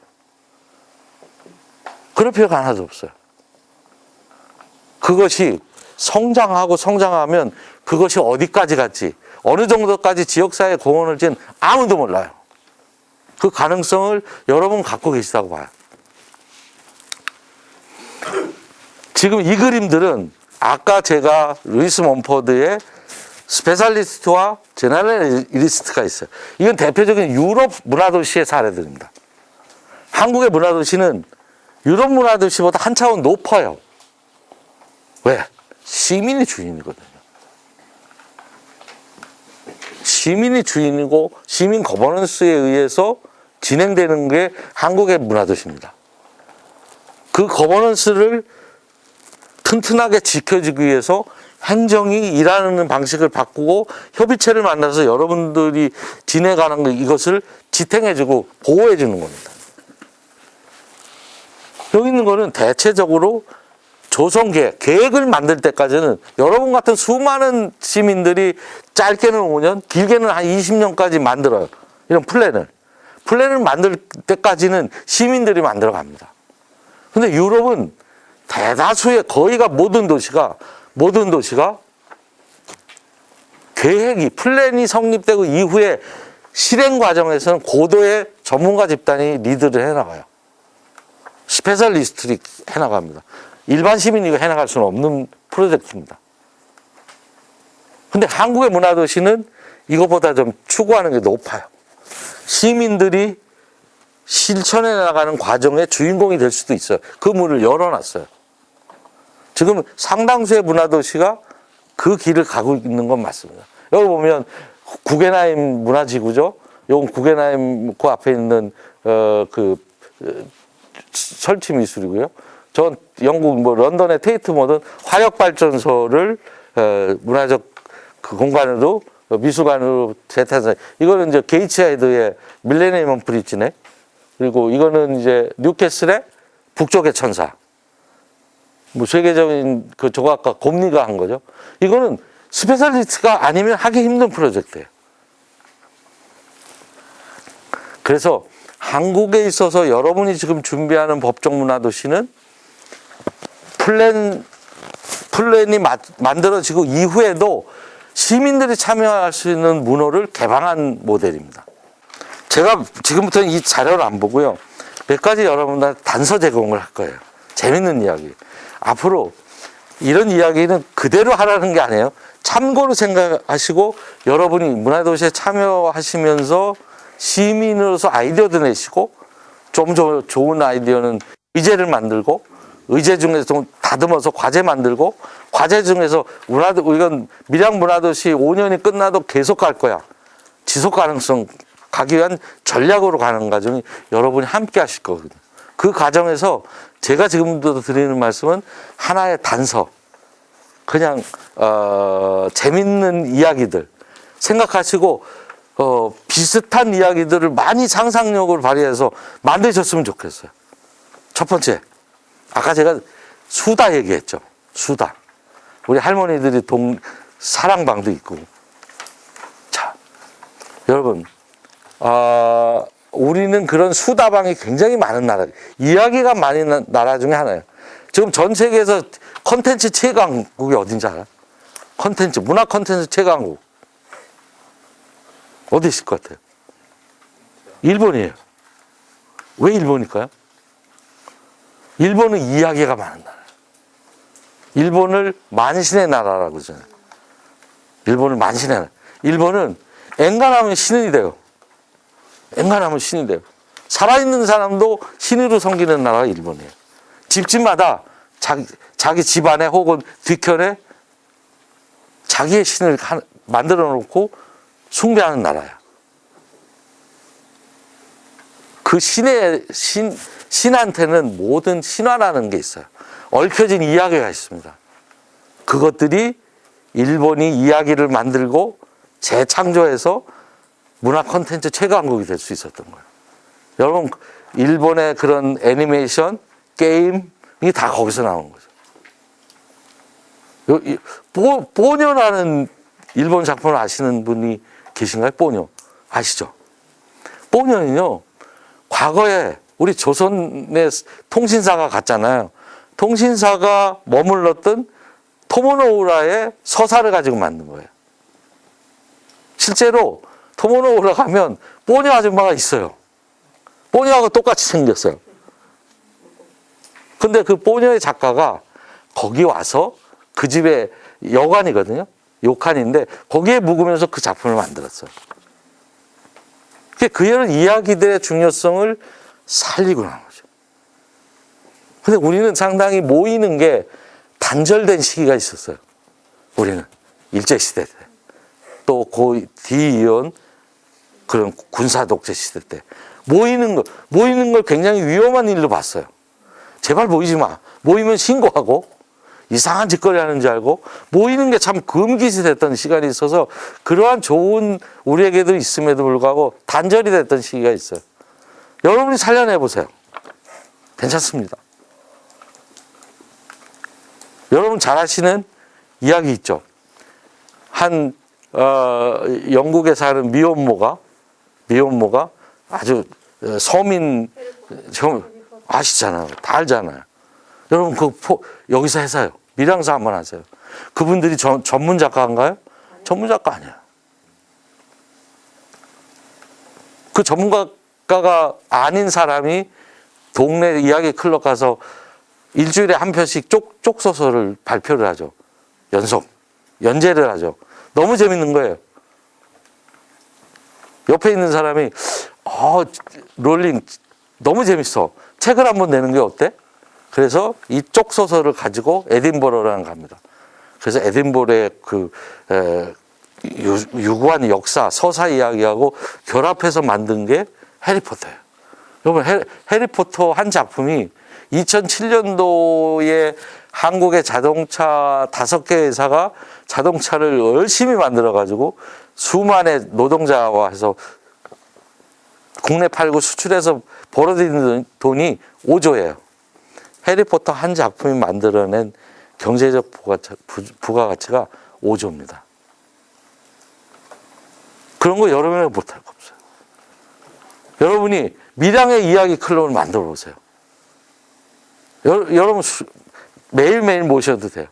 그럴 필요가 하나도 없어요. 그것이 성장하면 그것이 어디까지 갈지, 어느 정도까지 지역사회에 공헌을 지는 아무도 몰라요. 그 가능성을 여러분 갖고 계시다고 봐요. 지금 이 그림들은 아까 제가 루이스 몬포드의 스페셜리스트와 제너럴리스트가 있어요. 이건 대표적인 유럽 문화도시의 사례들입니다. 한국의 문화도시는 유럽 문화도시보다 한 차원 높아요. 왜? 시민이 주인이거든요. 시민이 주인이고 시민 거버넌스에 의해서 진행되는 게 한국의 문화도시입니다. 그 거버넌스를 튼튼하게 지켜주기 위해서 행정이 일하는 방식을 바꾸고 협의체를 만나서 여러분들이 지내가는 거, 이것을 지탱해주고 보호해주는 겁니다. 여기 있는 거는 대체적으로 계획을 만들 때까지는 여러분 같은 수많은 시민들이 짧게는 5년, 길게는 한 20년까지 만들어요. 이런 플랜을 만들 때까지는 시민들이 만들어 갑니다. 근데 유럽은 대다수의 거의가 모든 도시가 플랜이 성립되고 이후에 실행 과정에서는 고도의 전문가 집단이 리드를 해나가요. 스페셜리스트들이 해나갑니다. 일반 시민이 해나갈 수는 없는 프로젝트입니다. 근데 한국의 문화도시는 이것보다 좀 추구하는 게 높아요. 시민들이 실천해 나가는 과정의 주인공이 될 수도 있어요. 그 문을 열어놨어요. 지금 상당수의 문화도시가 그 길을 가고 있는 건 맞습니다. 여기 보면 구겐하임 문화지구죠. 이건 구겐하임 그 앞에 있는 설치 미술이고요. 전 영국 런던의 테이트 모던 화력 발전소를 문화적 그 공간으로 미술관으로 재탄생. 이거는 이제 게이츠헤드의 밀레니엄 브릿지네. 그리고 이거는 이제 뉴캐슬의 북쪽의 천사. 세계적인 저거 아까 곰니가 한 거죠. 이거는 스페셜리스트가 아니면 하기 힘든 프로젝트예요. 그래서 한국에 있어서 여러분이 지금 준비하는 법정 문화도시는 플랜이 만들어지고 이후에도 시민들이 참여할 수 있는 문호를 개방한 모델입니다. 제가 지금부터는 이 자료를 안 보고요. 몇 가지 여러분들 단서 제공을 할 거예요. 재밌는 이야기. 앞으로 이런 이야기는 그대로 하라는 게 아니에요. 참고로 생각하시고 여러분이 문화도시에 참여하시면서 시민으로서 아이디어도 내시고 좀 좋은 아이디어는 의제를 만들고 의제 중에서 좀 다듬어서 과제 만들고 과제 중에서 이건 밀양 문화도시 5년이 끝나도 계속 갈 거야. 지속 가능성 가기 위한 전략으로 가는 과정이 여러분이 함께 하실 거거든요. 그 과정에서 제가 지금도 드리는 말씀은 하나의 단서, 그냥 재밌는 이야기들 생각하시고 비슷한 이야기들을 많이 상상력을 발휘해서 만드셨으면 좋겠어요. 첫 번째, 아까 제가 수다 얘기했죠. 수다. 우리 할머니들이 사랑방도 있고. 자, 여러분, 우리는 그런 수다방이 굉장히 많은 나라, 이야기가 많은 나라 중에 하나예요. 지금 전 세계에서 콘텐츠 최강국이 어딘지 알아요? 문화 콘텐츠 최강국. 어디 있을 것 같아요? 일본이에요. 왜 일본일까요? 일본은 이야기가 많은 나라예요. 일본을 만신의 나라라고 그러잖아요. 일본을 만신의 나라. 일본은 엔간하면 신이 돼요. 엔간하면 신이 돼요. 살아있는 사람도 신으로 섬기는 나라가 일본이에요. 집집마다 자기 집안에 혹은 뒤편에 자기의 신을 만들어 놓고 숭배하는 나라야. 그 신한테는 모든 신화라는 게 있어요. 얽혀진 이야기가 있습니다. 그것들이 일본이 이야기를 만들고 재창조해서 문화 콘텐츠 최강국이 될 수 있었던 거예요. 여러분, 일본의 그런 애니메이션, 게임이 다 거기서 나온 거죠. 뽀뇨라는 일본 작품을 아시는 분이 계신가요? 뽀뇨. 아시죠? 뽀뇨는요, 과거에 우리 조선의 통신사가 갔잖아요. 통신사가 머물렀던 토모노우라의 서사를 가지고 만든 거예요. 실제로 토모노우라 가면 뽀뇨 아줌마가 있어요. 뽀뇨하고 똑같이 생겼어요. 근데 그 뽀뇨의 작가가 거기 와서 그 집에 여관이거든요. 요칸인데 거기에 묵으면서 그 작품을 만들었어요. 그런 이야기들의 중요성을 살리고 나온 거죠. 근데 우리는 상당히 모이는 게 단절된 시기가 있었어요. 우리는 일제시대 때. 또 그 뒤이은 그런 군사독재 시대 때. 모이는 걸 굉장히 위험한 일로 봤어요. 제발 모이지 마. 모이면 신고하고 이상한 짓거리 하는 줄 알고 모이는 게 참 금기시 됐던 시간이 있어서 그러한 좋은 우리에게도 있음에도 불구하고 단절이 됐던 시기가 있어요. 여러분이 살려내 보세요. 괜찮습니다. 여러분 잘 아시는 이야기 있죠. 한 영국에 사는 미혼모가 아주 서민 아시잖아요. 다 알잖아요. 여러분 여기서 해서요. 밀양사 한번 하세요. 그분들이 전문 작가인가요? 전문 작가 아니에요. 그 전문가가 아닌 사람이 동네 이야기 클럽 가서 일주일에 한 편씩 쪽 소설을 발표를 하죠. 연재를 하죠. 너무 재밌는 거예요. 옆에 있는 사람이 롤링 너무 재밌어. 책을 한번 내는 게 어때? 그래서 이 쪽 소설을 가지고 에딘버러라는 갑니다. 그래서 에딘버러의 유구한 역사, 서사 이야기하고 결합해서 만든 게 해리포터예요. 여러분, 해리포터 한 작품이 2007년도에 한국의 자동차 5개 회사가 자동차를 열심히 만들어가지고 수만의 노동자와 해서 국내 팔고 수출해서 벌어들이는 돈이 5조예요. 해리포터 한 작품이 만들어낸 경제적 부가가치가 5조입니다. 그런 거 여러분이 못할 거 없어요. 여러분이 밀양의 이야기 클럽을 만들어 보세요. 여러분 매일매일 모셔도 돼요.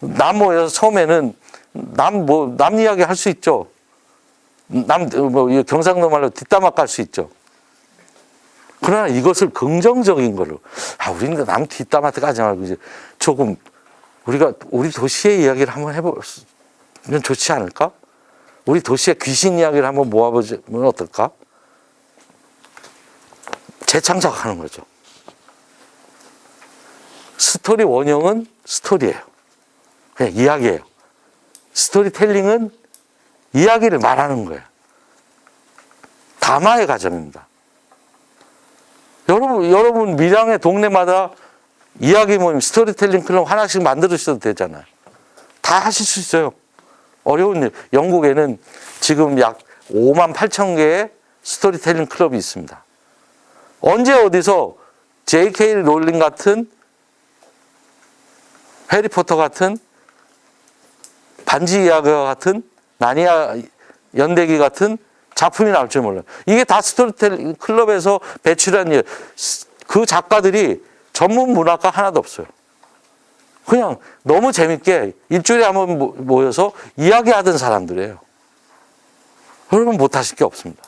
남 모여서 처음에는 남 이야기 할 수 있죠. 경상도 말로 뒷담화 깔 수 있죠. 그러나 이것을 긍정적인 걸로, 우리는 남 뒷담화 까지 말고 이제 조금 우리 도시의 이야기를 한번 해보면 좋지 않을까? 우리 도시의 귀신 이야기를 한번 모아보면 어떨까? 재창작하는 거죠. 스토리 원형은 스토리예요. 그냥 이야기예요. 스토리텔링은 이야기를 말하는 거예요. 담화의 과정입니다. 여러분 밀양의 동네마다 이야기 모임, 스토리텔링 클럽 하나씩 만들으셔도 되잖아요. 다 하실 수 있어요. 어려운 일. 영국에는 지금 약 5만 8천 개의 스토리텔링 클럽이 있습니다. 언제 어디서 J.K. 롤링 같은 해리포터 같은 반지 이야기와 같은 나니아 연대기 같은 작품이 나올 줄 몰라요. 이게 다 스토리텔링 클럽에서 배출한 일. 그 작가들이 전문 문학가 하나도 없어요. 그냥 너무 재밌게 일주일에 한번 모여서 이야기하던 사람들이에요. 여러분 못하실 게 없습니다.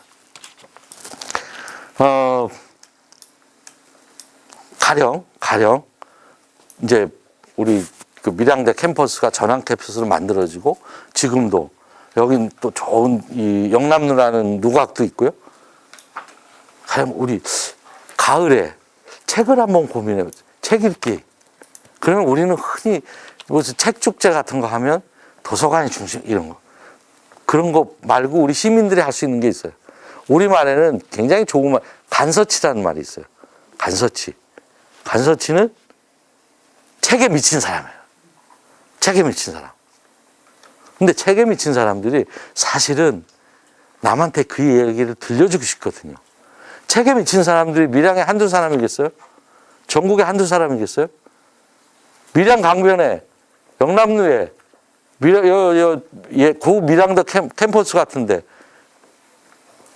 가령 이제 우리 그 밀양대 캠퍼스가 전환 캠퍼스로 만들어지고 지금도 여긴 또 좋은 이 영남루라는 누각도 있고요. 가령 우리 가을에 책을 한번 고민해보죠. 책 읽기. 그러면 우리는 흔히 무슨 책 축제 같은 거 하면 도서관이 중심 이런 거. 그런 거 말고 우리 시민들이 할 수 있는 게 있어요. 우리말에는 굉장히 좋은 말, 간서치라는 말이 있어요. 간서치. 간서치는 책에 미친 사람이에요. 책에 미친 사람. 근데 책에 미친 사람들이 사실은 남한테 그 얘기를 들려주고 싶거든요. 책에 미친 사람들이 밀양에 한두 사람이겠어요? 전국에 한두 사람이겠어요? 밀양 강변에, 영남루에, 구 밀양도 캠퍼스 같은데,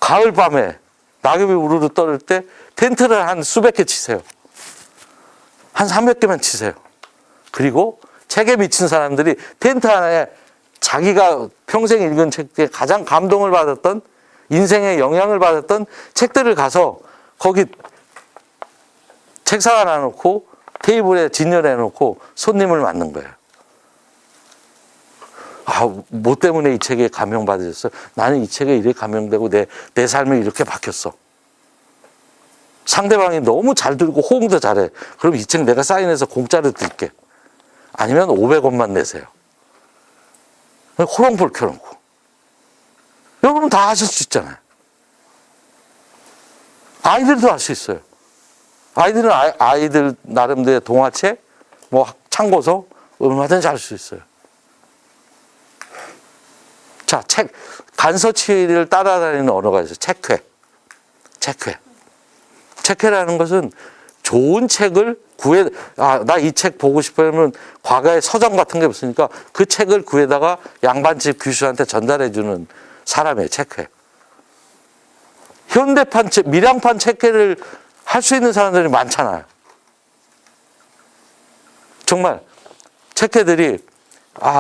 가을밤에 낙엽이 우르르 떨을 때 텐트를 한 수백 개 치세요. 한 300개만 치세요. 그리고 책에 미친 사람들이 텐트 안에 자기가 평생 읽은 책 중에 가장 감동을 받았던, 인생에 영향을 받았던 책들을 가서 거기 책상 하나 놓고 테이블에 진열해 놓고 손님을 맞는 거예요. 뭐 때문에 이 책에 감명받으셨어요? 나는 이 책에 이렇게 감명되고 내 삶이 이렇게 바뀌었어. 상대방이 너무 잘 들고 호응도 잘해. 그럼 이 책 내가 사인해서 공짜로 드릴게. 아니면 500원만 내세요. 호롱불 켜놓고. 여러분 다 하실 수 있잖아요. 아이들도 할 수 있어요. 아이들은 아이들 나름대로 동화책, 뭐 참고서 얼마든지 할 수 있어요. 자, 책, 간서치를 따라다니는 언어가 있어요. 책회. 책회라는 것은 좋은 책을 나 이 책 보고 싶으면 과거에 서점 같은 게 없으니까 그 책을 구해다가 양반집 귀수한테 전달해주는 사람의 책회. 현대판 밀양판 책회를 할 수 있는 사람들이 많잖아요. 정말 책회들이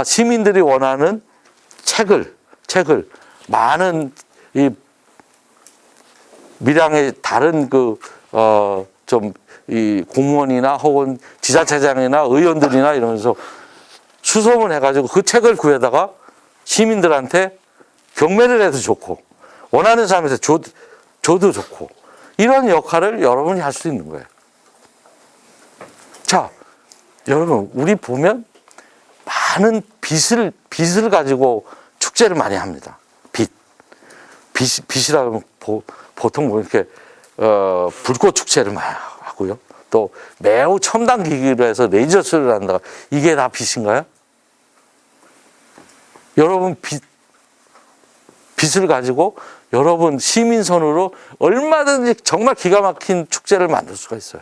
시민들이 원하는 책을 많은 이 밀양의 다른 이 공무원이나 혹은 지자체장이나 의원들이나 이러면서 수소문 해가지고 그 책을 구해다가 시민들한테 경매를 해도 좋고 원하는 사람한테 줘도 좋고 이런 역할을 여러분이 할 수 있는 거예요. 자, 여러분 우리 보면 많은 빚을 가지고 축제를 많이 합니다. 빚이라고 보통 뭐 이렇게 불꽃 축제를 많이 하고요. 또 매우 첨단 기기로 해서 레이저 쇼를 한다. 이게 다 빚인가요? 여러분 빚을 가지고 여러분 시민선으로 얼마든지 정말 기가 막힌 축제를 만들 수가 있어요.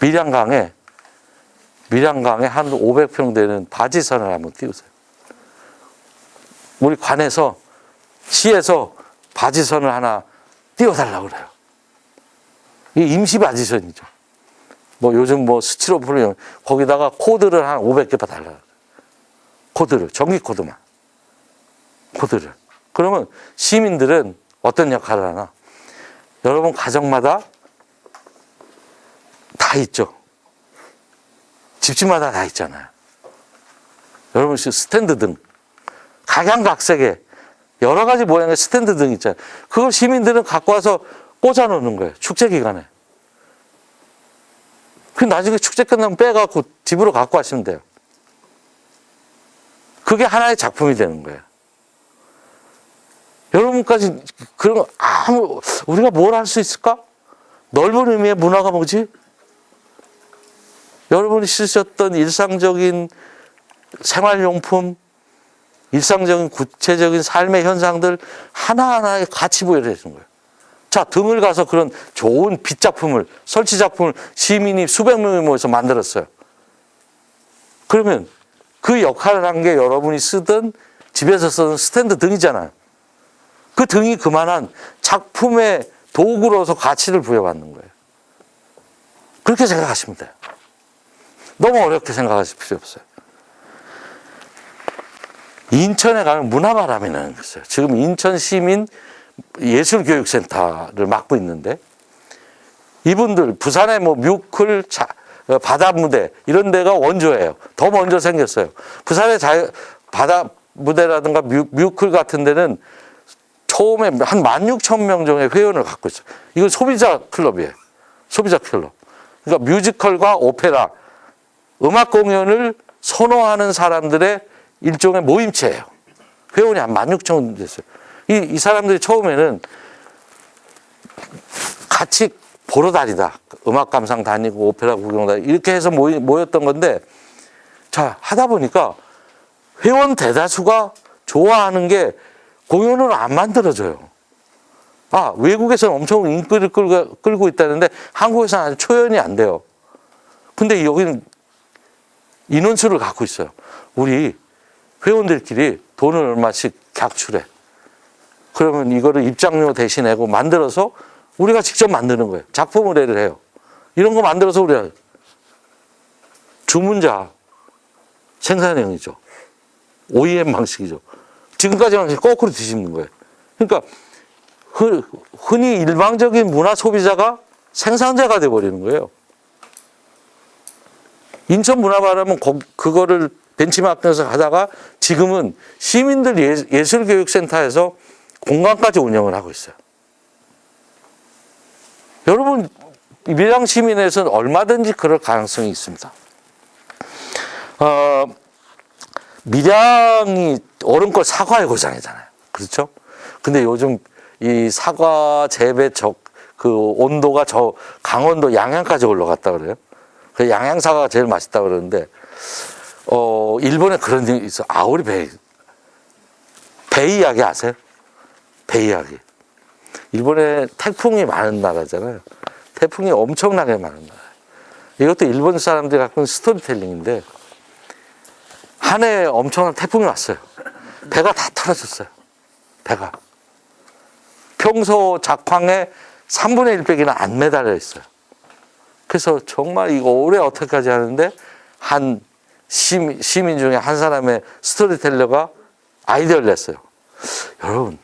밀양강에 한 500평 되는 바지선을 한번 띄우세요. 우리 관에서 시에서 바지선을 하나 띄워달라고 그래요. 이게 임시 바지선이죠. 뭐 요즘 뭐 스티로폼을 거기다가 코드를 한 500개 달라고 그래요. 코드를, 전기 코드만. 코드를. 그러면 시민들은 어떤 역할을 하나? 여러분 가정마다 다 있죠. 집집마다 다 있잖아요. 여러분 스탠드 등 각양각색의 여러 가지 모양의 스탠드 등 있잖아요. 그걸 시민들은 갖고 와서 꽂아 놓는 거예요. 축제 기간에. 그 나중에 축제 끝나면 빼갖고 집으로 갖고 가시면 돼요. 그게 하나의 작품이 되는 거예요. 여러분까지 그런 거 우리가 뭘 할 수 있을까? 넓은 의미의 문화가 뭐지? 여러분이 쓰셨던 일상적인 생활용품, 일상적인 구체적인 삶의 현상들 하나하나의 가치 부여를 해주는 거예요. 자, 등을 가서 그런 좋은 빗작품을, 설치작품을 시민이 수백 명이 모여서 만들었어요. 그러면 그 역할을 한 게 여러분이 쓰던 집에서 쓰던 스탠드 등이잖아요. 그 등이 그만한 작품의 도구로서 가치를 부여받는 거예요. 그렇게 생각하시면 돼요. 너무 어렵게 생각하실 필요 없어요. 인천에 가면 문화바람이라는 게 있어요. 지금 인천 시민 예술교육센터를 맡고 있는데 이분들 부산의 뭐 뮤클 바다 무대 이런 데가 원조예요. 더 먼저 생겼어요. 부산의 바다 무대라든가 뮤클 같은 데는 처음에 한 16,000명 정도의 회원을 갖고 있어요. 이건 소비자 클럽이에요. 소비자 클럽. 그러니까 뮤지컬과 오페라, 음악 공연을 선호하는 사람들의 일종의 모임체예요. 회원이 한 16,000명 됐어요. 이 사람들이 처음에는 같이 보러 다니다. 음악 감상 다니고 오페라 구경 다니고 이렇게 해서 모였던 건데 자, 하다 보니까 회원 대다수가 좋아하는 게 공연을 안 만들어줘요. 아, 외국에서는 엄청 인기를 끌고 있다는데 한국에서는 아직 초연이 안 돼요. 근데 여기는 인원수를 갖고 있어요. 우리 회원들끼리 돈을 얼마씩 객출해. 그러면 이거를 입장료 대신 내고 만들어서 우리가 직접 만드는 거예요. 작품 의뢰를 해요. 이런 거 만들어서 우리가 주문자 생산형이죠. OEM 방식이죠. 지금까지는 거꾸로 뒤집는 거예요. 그러니까 흔히 일방적인 문화 소비자가 생산자가 돼버리는 거예요. 인천 문화바람은 그거를 벤치마킹해서 가다가 지금은 시민들 예술교육센터에서 공간까지 운영을 하고 있어요. 여러분, 밀양 시민에서는 얼마든지 그럴 가능성이 있습니다. 밀양이 어른걸 사과의 고장이잖아요. 그렇죠? 근데 요즘 이 사과 재배 그 온도가 저 강원도 양양까지 올라갔다 그래요. 그 양양 사과가 제일 맛있다 그러는데, 일본에 그런 일이 있어. 아오리 배 이야기 아세요? 배 이야기. 일본에 태풍이 많은 나라잖아요. 태풍이 엄청나게 많은 나라. 이것도 일본 사람들이 갖고 있는 스토리텔링인데, 한 해에 엄청난 태풍이 왔어요. 배가 다 털어졌어요. 배가. 평소 작황의 3분의 1배기는 안 매달려 있어요. 그래서 정말 이거 올해 어떻게까지 하는데 한 시민 중에 한 사람의 스토리텔러가 아이디어를 냈어요. 여러분,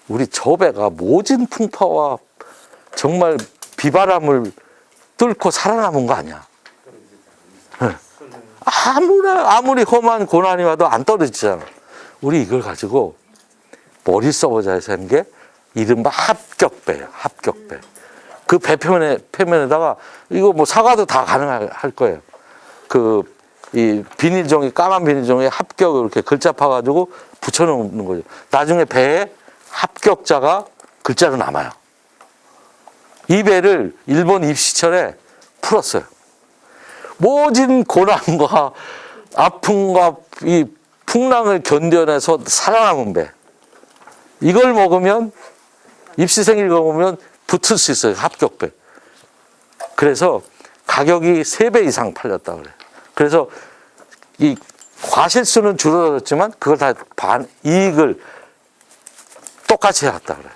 우리 저 배가 모진 풍파와 정말 비바람을 뚫고 살아남은 거 아니야. 아무리 험한 고난이 와도 안 떨어지잖아. 우리 이걸 가지고 머리 써보자 해서 한 게 이른바 합격배예요. 합격배. 그 배 표면에다가 이거 뭐 사과도 다 가능할 거예요. 이 비닐종이, 까만 비닐종에 합격을 이렇게 글자 파가지고 붙여놓는 거죠. 나중에 배에 합격자가 글자로 남아요. 이 배를 일본 입시철에 풀었어요. 모진 고난과 아픔과 이 풍랑을 견뎌내서 살아남은 배. 이걸 먹으면, 입시생이 먹으면 붙을 수 있어요. 합격배. 그래서 가격이 3배 이상 팔렸다 그래요. 그래서 이 과실수는 줄어들었지만 그걸 다 이익을 똑같이 해왔다 그래요.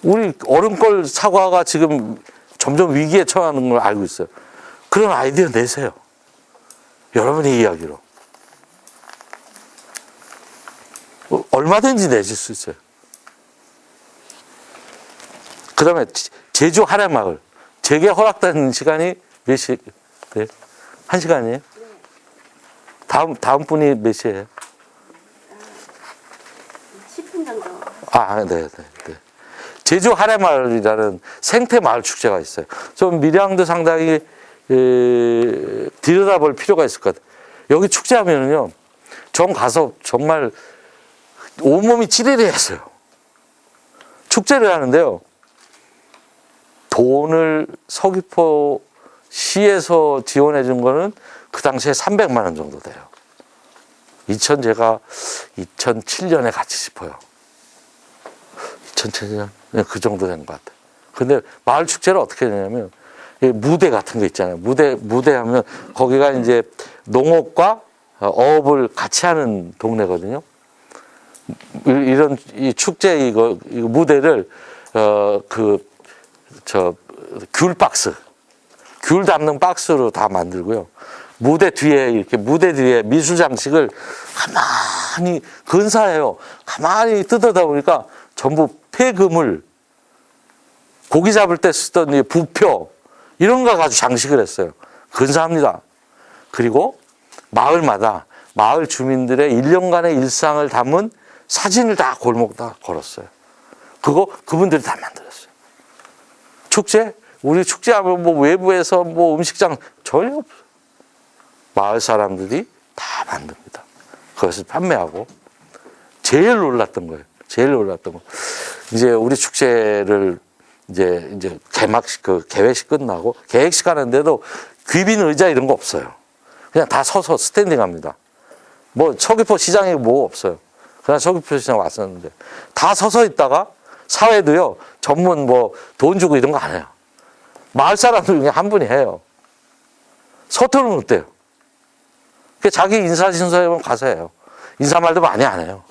우리 어른걸 사과가 지금 점점 위기에 처하는 걸 알고 있어요. 그런 아이디어 내세요. 여러분의 이야기로. 얼마든지 내실 수 있어요. 그 다음에 제주 하래마을. 제게 허락된 시간이 몇 시? 네? 1시간이에요? 다음 분이 몇 시에요? 10분 정도. 네. 제주 하래마을이라는 생태마을 축제가 있어요. 좀 밀양도 상당히 들여다볼 필요가 있을 것 같아요. 여기 축제하면은요, 전 가서 정말 온몸이 찌릿했어요. 축제를 하는데요, 돈을 서귀포 시에서 지원해 준 거는 그 당시에 300만 원 정도 돼요. 제가 2007년에 같이 싶어요. 2007년? 네, 그 정도 된 것 같아요. 근데 마을 축제를 어떻게 되냐면, 무대 같은 거 있잖아요. 무대 하면 거기가 이제 농업과 어업을 같이 하는 동네거든요. 이런 이 축제 이거 무대를 귤 담는 박스로 다 만들고요. 무대 뒤에 미술 장식을 가만히 근사해요. 가만히 뜯어다 보니까 전부 폐그물, 고기 잡을 때 쓰던 이 부표 이런 거 가지고 장식을 했어요. 근사합니다. 그리고 마을마다 마을 주민들의 1년간의 일상을 담은 사진을 다 골목다 걸었어요. 그분들이 다 만들었어요. 축제? 우리 축제하면 뭐 외부에서 뭐 음식장 전혀 없어요. 마을 사람들이 다 만듭니다. 그것을 판매하고 제일 놀랐던 거예요. 이제 우리 축제를 이제 개회식 끝나고 계획식 하는데도 귀빈 의자 이런 거 없어요. 그냥 다 서서 스탠딩 합니다. 뭐 서귀포 시장에 뭐 없어요. 그날 서귀포시장 왔었는데 다 서서 있다가 사회도요 전문 뭐 돈 주고 이런 거 안 해요. 마을 사람들 중에 한 분이 해요. 서투르면 어때요? 자기 인사신서에만 가서 해요. 인사말도 많이 안 해요.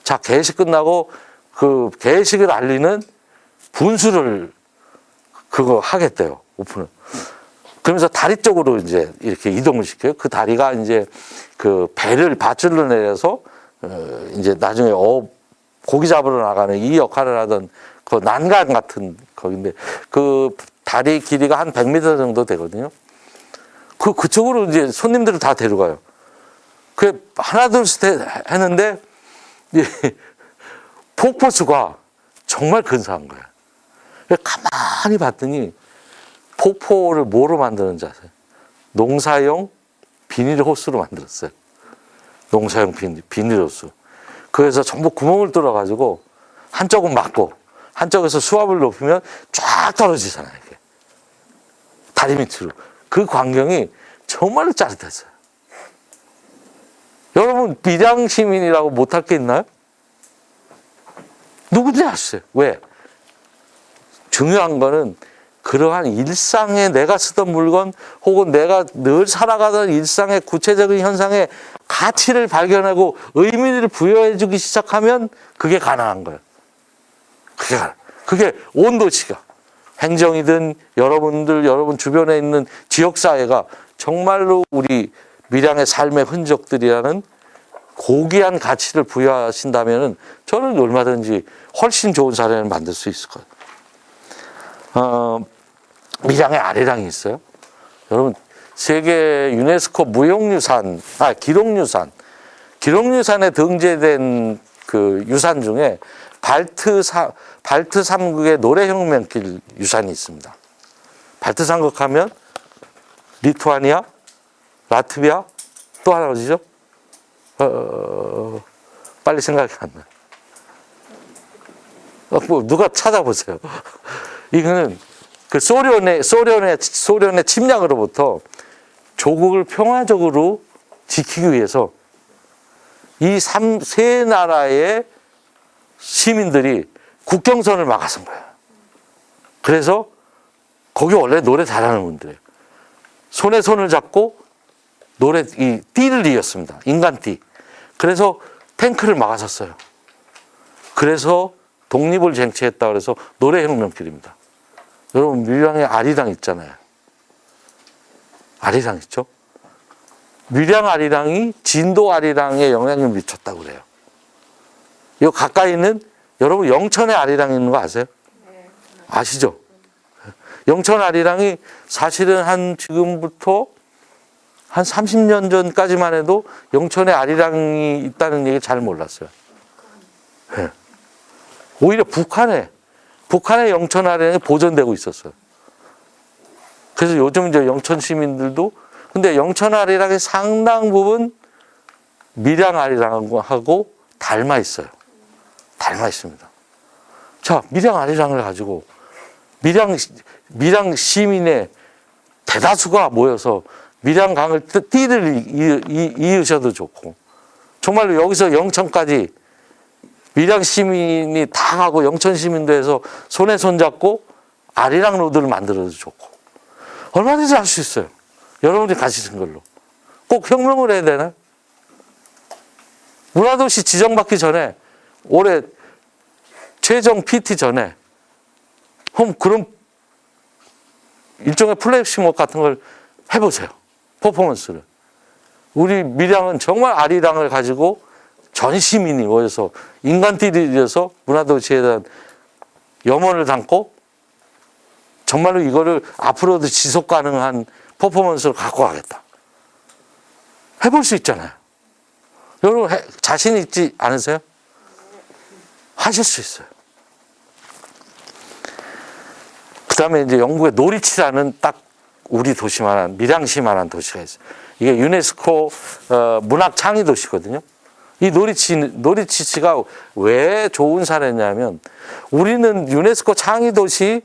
자, 개식 끝나고 그 개식을 알리는 분수를 그거 하겠대요. 오픈을. 그러면서 다리 쪽으로 이제 이렇게 이동을 시켜요. 그 다리가 이제 그 배를 밧줄로 내려서 이제 나중에 고기 잡으러 나가는 이 역할을 하던 그 난간 같은 거긴데 그 다리 길이가 한 100m 정도 되거든요. 그쪽으로 이제 손님들을 다 데려가요. 그 하나 둘셋 했는데 폭포수가 정말 근사한 거예요. 가만히 봤더니 폭포를 뭐로 만드는지 아세요? 농사용 비닐 호스로 만들었어요. 농사용 비닐 호스. 그래서 전부 구멍을 뚫어가지고 한쪽은 막고 한쪽에서 수압을 높이면 쫙 떨어지잖아요. 이게. 다리 밑으로. 그 광경이 정말로 짜릿했어요. 여러분 밀양 시민이라고 못할 게 있나요? 누군지 아시죠? 왜? 중요한 거는 그러한 일상에 내가 쓰던 물건 혹은 내가 늘 살아가던 일상의 구체적인 현상에 가치를 발견하고 의미를 부여해주기 시작하면 그게 가능한 거예요. 그게 온 도시가 행정이든 여러분 주변에 있는 지역사회가 정말로 우리 밀양의 삶의 흔적들이라는 고귀한 가치를 부여하신다면 저는 얼마든지 훨씬 좋은 사례를 만들 수 있을 거예요. 밀양에 아리랑이 있어요. 여러분 세계 유네스코 기록유산에 등재된 그 유산 중에 발트 3국의 노래혁명길 유산이 있습니다. 발트 3국 하면 리투아니아, 라트비아, 또 하나 어디죠? 빨리 생각이 안 나. 누가 찾아보세요. 이거는 그 소련의 침략으로부터 조국을 평화적으로 지키기 위해서 이 세 나라의 시민들이 국경선을 막아선 거예요. 그래서 거기 원래 노래 잘하는 분들이에요. 손에 손을 잡고 띠를 이었습니다. 인간띠. 그래서 탱크를 막아섰어요. 그래서 독립을 쟁취했다 그래서 노래혁명길입니다. 여러분 밀양에 아리랑 있잖아요. 아리랑 있죠? 밀양 아리랑이 진도 아리랑에 영향을 미쳤다고 그래요. 이 가까이는 여러분 영천에 아리랑이 있는 거 아세요? 아시죠? 영천 아리랑이 사실은 지금부터 한 30년 전까지만 해도 영천에 아리랑이 있다는 얘기 잘 몰랐어요. 네. 오히려 북한의 영천 아리랑이 보존되고 있었어요. 그래서 요즘 이제 영천 시민들도 근데 영천 아리랑의 상당 부분 밀양 아리랑하고 닮아 있어요. 닮아 있습니다. 자, 밀양 아리랑을 가지고 밀양 시민의 대다수가 모여서 밀양강을 띠를 이으셔도 좋고 정말로 여기서 영천까지 밀양 시민이 다 가고 영천 시민도 해서 손에 손 잡고 아리랑 로드를 만들어도 좋고 얼마든지 할 수 있어요. 여러분들이 가시는 걸로. 꼭 혁명을 해야 되나? 문화도시 지정받기 전에 올해 최종 PT 전에 그럼 일종의 플래시몹 같은 걸 해보세요. 퍼포먼스를. 우리 밀양은 정말 아리랑을 가지고 전 시민이 모여서 인간띠를 이어서 문화도시에 대한 염원을 담고 정말로 이거를 앞으로도 지속 가능한 퍼포먼스를 갖고 가겠다. 해볼 수 있잖아요. 여러분 자신 있지 않으세요? 하실 수 있어요. 그 다음에 이제 영국의 노리치라는 딱 우리 도시만한, 밀양시만한 도시가 있어요. 이게 유네스코 문학 창의 도시거든요. 이 노리치가 왜 좋은 사례냐면 우리는 유네스코 창의 도시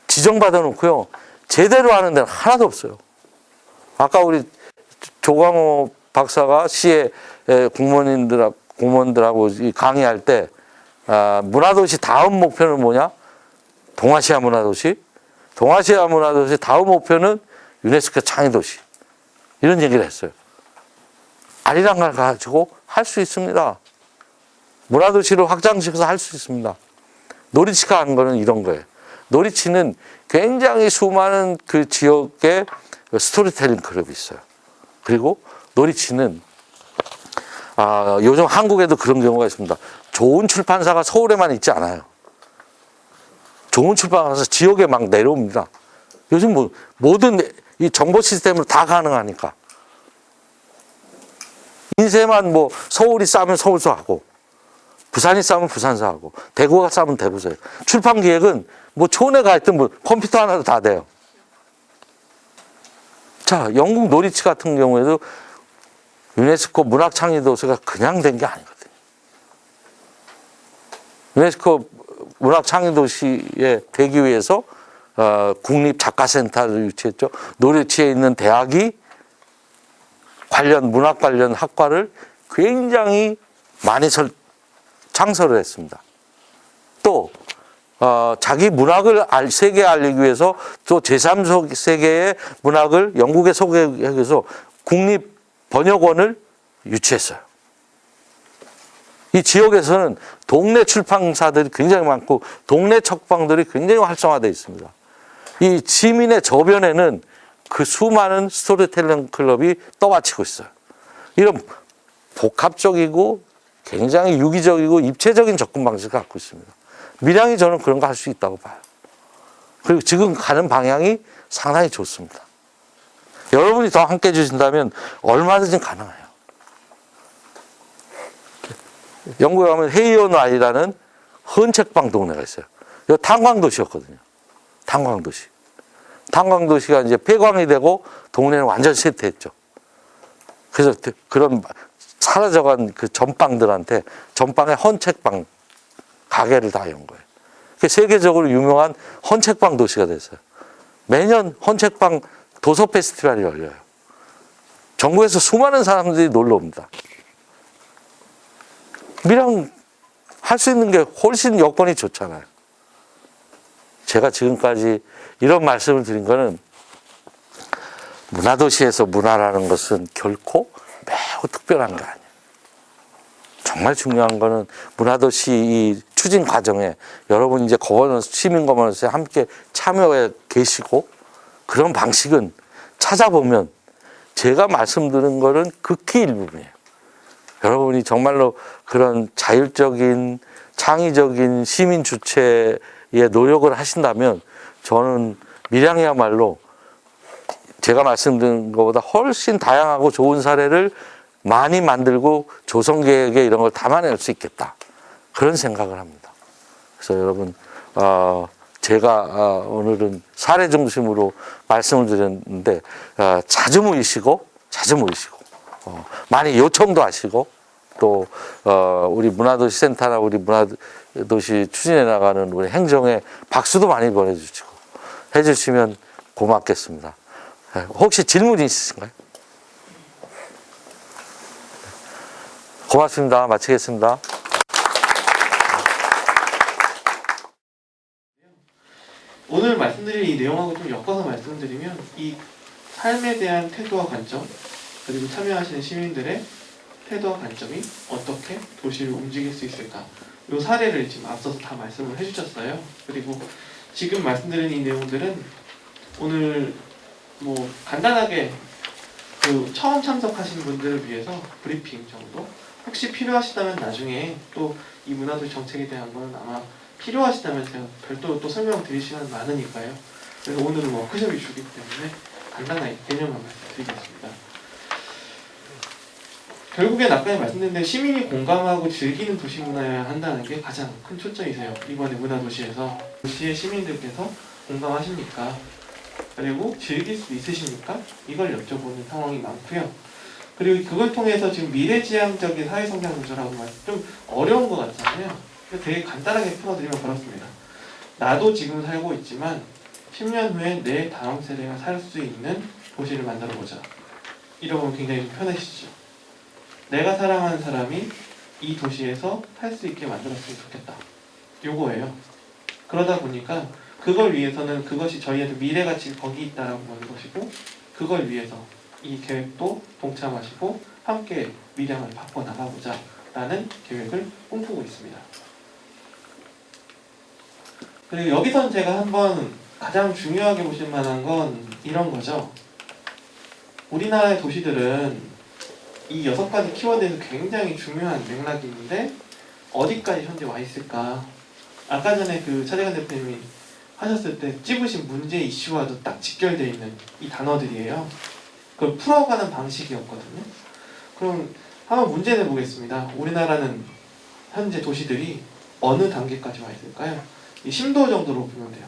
지정받아 놓고요. 제대로 하는 데는 하나도 없어요. 아까 우리 조광호 박사가 시의 공무원님들하고 공무원들하고 이 강의할 때 문화도시 다음 목표는 뭐냐? 동아시아 문화도시. 동아시아 문화도시 다음 목표는 유네스코 창의도시. 이런 얘기를 했어요. 아리랑 걸 가지고 할 수 있습니다. 문화도시를 확장시켜서 할 수 있습니다. 노리치가 한 거는 이런 거예요. 노리치는 굉장히 수많은 그 지역에 스토리텔링 클럽이 있어요. 그리고 노리치는 요즘 한국에도 그런 경우가 있습니다. 좋은 출판사가 서울에만 있지 않아요. 좋은 출판사가 지역에 막 내려옵니다. 요즘 뭐 모든 이 정보 시스템으로 다 가능하니까. 인쇄만 뭐 서울이 싸면 서울서 하고, 부산이 싸면 부산서 하고, 대구가 싸면 대구서 해요. 출판 기획은 뭐 촌에 가 있든 뭐 컴퓨터 하나도 다 돼요. 자, 영국 노리치 같은 경우에도 유네스코 문학창의도시가 그냥 된 게 아니거든요. 유네스코 문학창의도시에 되기 위해서 국립작가센터를 유치했죠. 노리치에 있는 대학이 문학 관련 학과를 굉장히 많이 창설을 했습니다. 또 자기 문학을 세계에 알리기 위해서 또 제3세계의 문학을 영국에 소개하기 위해서 국립 번역원을 유치했어요. 이 지역에서는 동네 출판사들이 굉장히 많고 동네 책방들이 굉장히 활성화되어 있습니다. 이 시민의 저변에는 그 수많은 스토리텔링 클럽이 떠받치고 있어요. 이런 복합적이고 굉장히 유기적이고 입체적인 접근 방식을 갖고 있습니다. 밀양이 저는 그런 거 할 수 있다고 봐요. 그리고 지금 가는 방향이 상당히 좋습니다. 여러분이 더 함께 해주신다면 얼마든지 가능해요. 영국에 가면 헤이온 아이라는 헌책방 동네가 있어요. 여기 탄광도시였거든요. 탄광도시. 탄광도시가 이제 폐광이 되고 동네는 완전 쇠퇴했죠. 그래서 그런 사라져간 그 전방들한테 전방에 헌책방 가게를 다 연 거예요. 세계적으로 유명한 헌책방 도시가 됐어요. 매년 헌책방 도서 페스티벌이 열려요. 전국에서 수많은 사람들이 놀러 옵니다. 밀양 할 수 있는 게 훨씬 여건이 좋잖아요. 제가 지금까지 이런 말씀을 드린 거는 문화도시에서 문화라는 것은 결코 매우 특별한 게 아니에요. 정말 중요한 거는 문화도시 이 추진 과정에 여러분 이제 거버넌스, 시민 거버넌스에 함께 참여해 계시고 그런 방식은 찾아보면 제가 말씀드린 거는 극히 일부분이에요. 여러분이 정말로 그런 자율적인 창의적인 시민 주체의 노력을 하신다면 저는 밀양이야말로 제가 말씀드린 것보다 훨씬 다양하고 좋은 사례를 많이 만들고 조성계획에 이런 걸 담아낼 수 있겠다. 그런 생각을 합니다. 그래서 여러분, 제가 오늘은 사례 중심으로 말씀을 드렸는데, 자주 모이시고, 많이 요청도 하시고, 또, 우리 문화도시 센터나 우리 문화도시 추진해 나가는 우리 행정에 박수도 많이 보내주시고, 해주시면 고맙겠습니다. 혹시 질문 있으신가요? 고맙습니다. 마치겠습니다. 오늘 말씀드릴 이 내용하고 좀 엮어서 말씀드리면 이 삶에 대한 태도와 관점 그리고 참여하시는 시민들의 태도와 관점이 어떻게 도시를 움직일 수 있을까 이 사례를 지금 앞서서 다 말씀을 해주셨어요. 그리고 지금 말씀드린 이 내용들은 오늘 뭐 간단하게 그 처음 참석하신 분들을 위해서 브리핑 정도 혹시 필요하시다면 나중에 또 이 문화도시 정책에 대한 건 아마 필요하시다면 제가 별도로 또 설명 드릴 시간 많으니까요. 그래서 오늘은 워크숍이 주기 때문에 간단하게 개념만 말씀드리겠습니다. 결국엔 아까 말씀드린 대로 시민이 공감하고 즐기는 도시 문화여야 한다는 게 가장 큰 초점이세요. 이번에 문화도시에서 도시의 시민들께서 공감하십니까? 그리고 즐길 수 있으십니까? 이걸 여쭤보는 상황이 많고요. 그리고 그걸 통해서 지금 미래지향적인 사회성장 구조라고 말씀 좀 어려운 것 같잖아요. 되게 간단하게 풀어드리면 그렇습니다. 나도 지금 살고 있지만 10년 후에 내 다음 세대가 살 수 있는 도시를 만들어보자. 이러면 굉장히 좀 편해지죠. 내가 사랑하는 사람이 이 도시에서 살 수 있게 만들었으면 좋겠다. 요거예요. 그러다 보니까 그걸 위해서는 그것이 저희한테 미래가치 거기 있다라고 보는 것이고, 그걸 위해서 이 계획도 동참하시고 함께 밀양을 바꿔나가보자 라는 계획을 꿈꾸고 있습니다. 그리고 여기선 제가 한번 가장 중요하게 보실 만한 건 이런 거죠. 우리나라의 도시들은 이 6가지 키워드에서 굉장히 중요한 맥락이 있는데 어디까지 현재 와 있을까? 아까 전에 그 차재관 대표님이 하셨을 때 찝으신 문제 이슈와도 딱 직결되어 있는 이 단어들이에요. 그걸 풀어가는 방식이었거든요. 그럼 한번 문제 내보겠습니다. 우리나라는 현재 도시들이 어느 단계까지 와 있을까요? 이 심도 정도로 보면 돼요.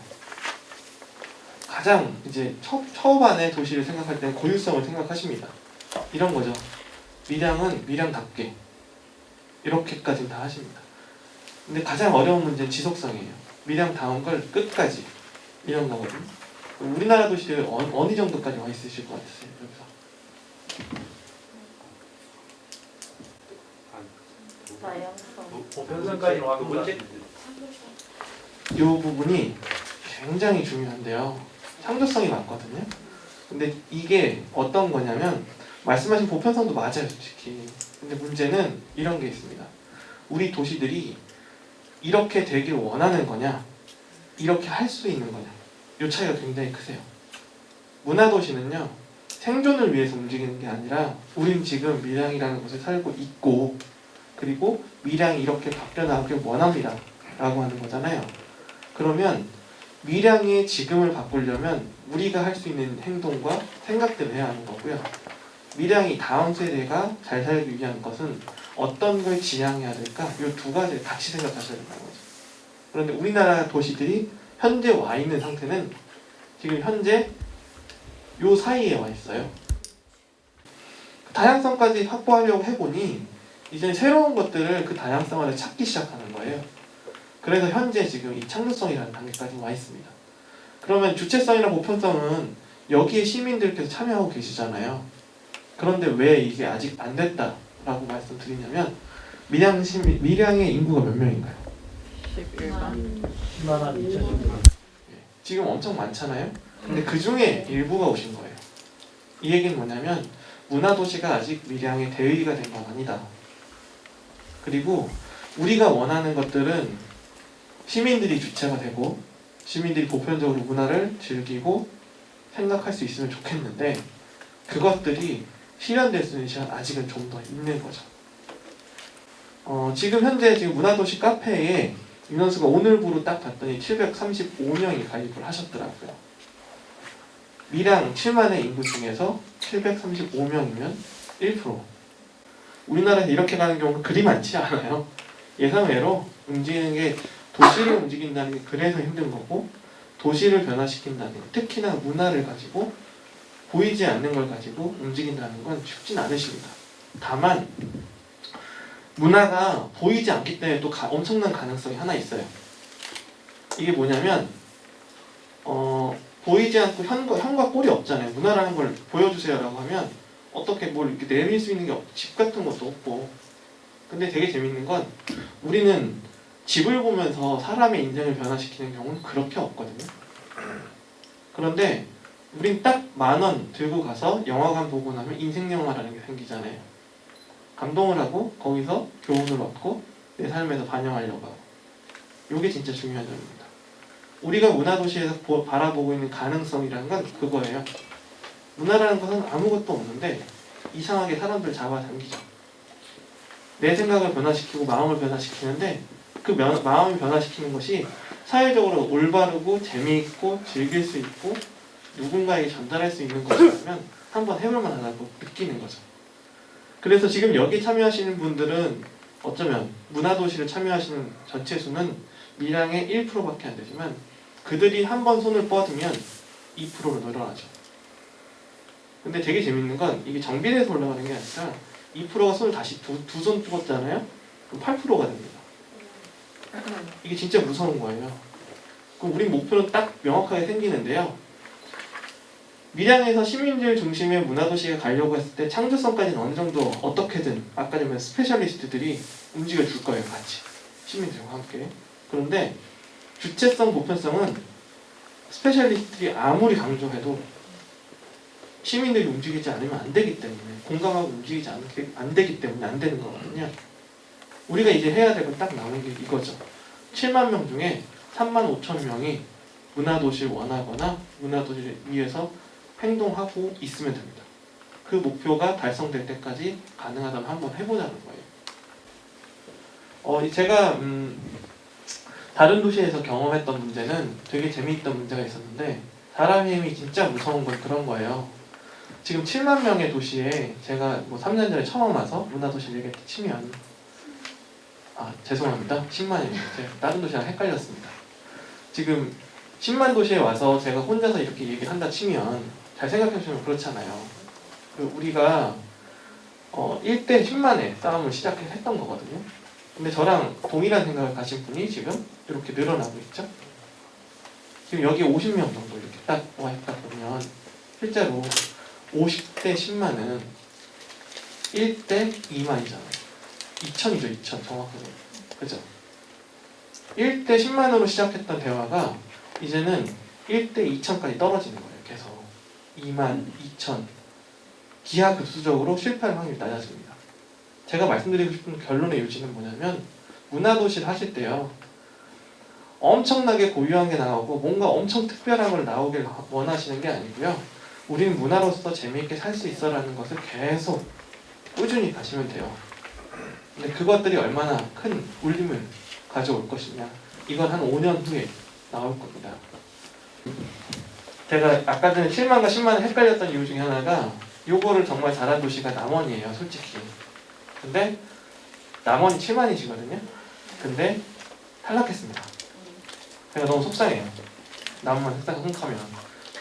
가장 이제 초반에 도시를 생각할 때는 고유성을 생각하십니다. 이런 거죠. 밀양은 밀양답게 이렇게까지는 다 하십니다. 근데 가장 어려운 문제는 지속성이에요. 밀양 다음 걸 끝까지 이런 거거든요. 우리나라 도시들 어느 정도까지 와 있으실 것 같으세요? 여기서 보편성까지 와도 문제. 이 부분이 굉장히 중요한데요. 창조성이 많거든요. 근데 이게 어떤 거냐면 말씀하신 보편성도 맞아요, 솔직히. 근데 문제는 이런 게 있습니다. 우리 도시들이 이렇게 되길 원하는 거냐, 이렇게 할 수 있는 거냐, 이 차이가 굉장히 크세요. 문화도시는요, 생존을 위해서 움직이는 게 아니라 우린 지금 밀양이라는 곳에 살고 있고 그리고 밀양이 이렇게 바뀌어나가길 원합니다 라고 하는 거잖아요. 그러면 밀양의 지금을 바꾸려면 우리가 할 수 있는 행동과 생각들을 해야 하는 거고요. 밀양이 다음 세대가 잘 살기 위한 것은 어떤 걸 지향해야 될까? 이 두 가지를 같이 생각하셔야 된다는 거죠. 그런데 우리나라 도시들이 현재 와 있는 상태는 지금 현재 요 사이에 와 있어요. 다양성까지 확보하려고 해보니 이제 새로운 것들을 그 다양성을 찾기 시작하는 거예요. 그래서 현재 지금 이 창조성이라는 단계까지 와 있습니다. 그러면 주체성이나 보편성은 여기에 시민들께서 참여하고 계시잖아요. 그런데 왜 이게 아직 안 됐다라고 말씀드리냐면 밀양의 인구가 몇 명인가요? 10만 2천. 지금 엄청 많잖아요. 근데 그 중에 일부가 오신 거예요. 이 얘기는 뭐냐면 문화도시가 아직 밀양의 대의가 된 건 아니다. 그리고 우리가 원하는 것들은 시민들이 주체가 되고 시민들이 보편적으로 문화를 즐기고 생각할 수 있으면 좋겠는데 그것들이 실현될 수 있는 시간 아직은 좀 더 있는 거죠. 지금 현재 지금 문화도시 카페에 인원수가 오늘부로 딱 봤더니 735명이 가입을 하셨더라고요. 밀양 7만의 인구 중에서 735명이면 1%. 우리나라에서 이렇게 가는 경우가 그리 많지 않아요. 예상외로 움직이는 게 도시를 움직인다는 게 그래서 힘든 거고 도시를 변화시킨다는 게 특히나 문화를 가지고 보이지 않는 걸 가지고 움직인다는 건 쉽진 않으십니다. 다만 문화가 보이지 않기 때문에 또 엄청난 가능성이 하나 있어요. 이게 뭐냐면 보이지 않고 현과 꼴이 없잖아요. 문화라는 걸 보여주세요라고 하면 어떻게 뭘 이렇게 내밀 수 있는 게 집 같은 것도 없고. 근데 되게 재밌는 건 우리는 집을 보면서 사람의 인생을 변화시키는 경우는 그렇게 없거든요. 그런데 우린 딱 10,000원 들고 가서 영화관 보고 나면 인생 영화라는 게 생기잖아요. 감동을 하고 거기서 교훈을 얻고 내 삶에서 반영하려고 하고. 이게 진짜 중요한 점입니다. 우리가 문화도시에서 바라보고 있는 가능성이라는 건 그거예요. 문화라는 것은 아무것도 없는데 이상하게 사람들 잡아당기죠. 내 생각을 변화시키고 마음을 변화시키는데 그 마음을 변화시키는 것이 사회적으로 올바르고 재미있고 즐길 수 있고 누군가에게 전달할 수 있는 것이라면 한번 해볼 만하다고 느끼는 거죠. 그래서 지금 여기 참여하시는 분들은 어쩌면 문화도시를 참여하시는 전체 수는 밀양의 1%밖에 안 되지만 그들이 한번 손을 뻗으면 2%로 늘어나죠. 근데 되게 재밌는 건 이게 정비돼서 올라가는 게 아니라 2%가 손을 다시 두 손 뻗잖아요? 그럼 8%가 됩니다. 이게 진짜 무서운 거예요. 그럼 우리 목표는 딱 명확하게 생기는데요. 밀양에서 시민들 중심의 문화도시가 가려고 했을 때 창조성까지는 어느 정도 어떻게든 아까 전에 스페셜리스트들이 움직여 줄 거예요. 같이 시민들과 함께. 그런데 주체성, 보편성은 스페셜리스트들이 아무리 강조해도 시민들이 움직이지 않으면 안 되기 때문에, 공감하고 움직이지 안 되기 때문에 안 되는 거거든요. 우리가 이제 해야 될 건 딱 나오는 게 이거죠. 7만 명 중에 3만 5천 명이 문화도시를 원하거나 문화도시를 위해서 행동하고 있으면 됩니다. 그 목표가 달성될 때까지 가능하다면 한번 해보자는 거예요. 제가 다른 도시에서 경험했던 문제는 되게 재미있던 문제가 있었는데, 사람의 힘이 진짜 무서운 건 그런 거예요. 지금 7만 명의 도시에 제가 뭐 3년 전에 처음 와서 문화도시를 얘기했다 치면, 죄송합니다. 10만이에요. 제가 다른 도시랑 헷갈렸습니다. 지금 10만 도시에 와서 제가 혼자서 이렇게 얘기를 한다 치면, 잘 생각해보시면 그렇잖아요. 우리가 1대 10만의 싸움을 시작했던 거거든요. 근데 저랑 동일한 생각을 가진 분이 지금 이렇게 늘어나고 있죠. 지금 여기 50명 정도 이렇게 딱 와 있다 보면 실제로 50대 10만은 1대 2만이잖아요. 2000이죠, 2000 정확하게. 그죠? 1대 10만으로 시작했던 대화가 이제는 1대 2000까지 떨어지는 거예요. 계속 2만, 2000 기하급수적으로 실패할 확률이 낮아집니다. 제가 말씀드리고 싶은 결론의 요지는 뭐냐면, 문화도시를 하실 때요, 엄청나게 고유한 게 나오고 뭔가 엄청 특별한 걸 나오길 원하시는 게 아니고요, 우리는 문화로서 재미있게 살 수 있어라는 것을 계속 꾸준히 가시면 돼요. 근데 그것들이 얼마나 큰 울림을 가져올 것이냐, 이건 한 5년 후에 나올 겁니다. 제가 아까 전에 7만과 10만을 헷갈렸던 이유 중에 하나가, 요거를 정말 잘한 도시가 남원이에요, 솔직히. 근데 남원이 7만이시거든요. 근데 탈락했습니다. 제가 너무 속상해요. 남원만 생각하면.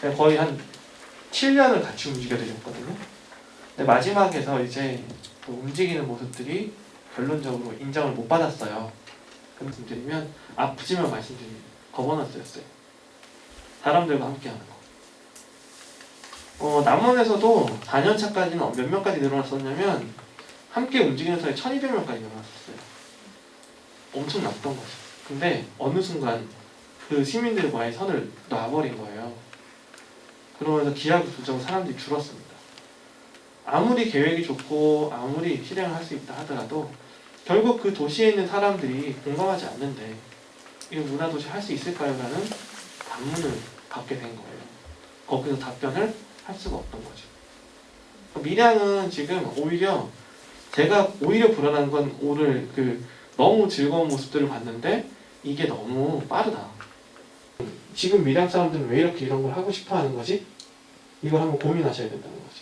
제가 거의 한 7년을 같이 움직여드렸거든요. 근데 마지막에서 이제 그 움직이는 모습들이 결론적으로 인정을 못 받았어요. 그 말씀드리면, 아프지만 말씀드리면 거버넌스였어요. 사람들과 함께하는 거. 남원에서도 4년차까지는 몇 명까지 늘어났었냐면, 함께 움직이는 사람이 1200명까지 늘어났었어요. 엄청 났던 거죠. 근데 어느 순간 그 시민들과의 선을 놔버린 거예요. 그러면서 기하급수적으로 사람들이 줄었습니다. 아무리 계획이 좋고 아무리 실행을 할 수 있다 하더라도 결국 그 도시에 있는 사람들이 공감하지 않는데 이거 문화도시 할 수 있을까요? 라는 반문을 받게 된 거예요. 거기서 답변을 할 수가 없던 거죠. 밀양은 지금 오히려, 제가 오히려 불안한 건 오늘 너무 즐거운 모습들을 봤는데 이게 너무 빠르다. 지금 밀양 사람들은 왜 이렇게 이런 걸 하고 싶어 하는 거지? 이걸 한번 고민하셔야 된다는 거죠.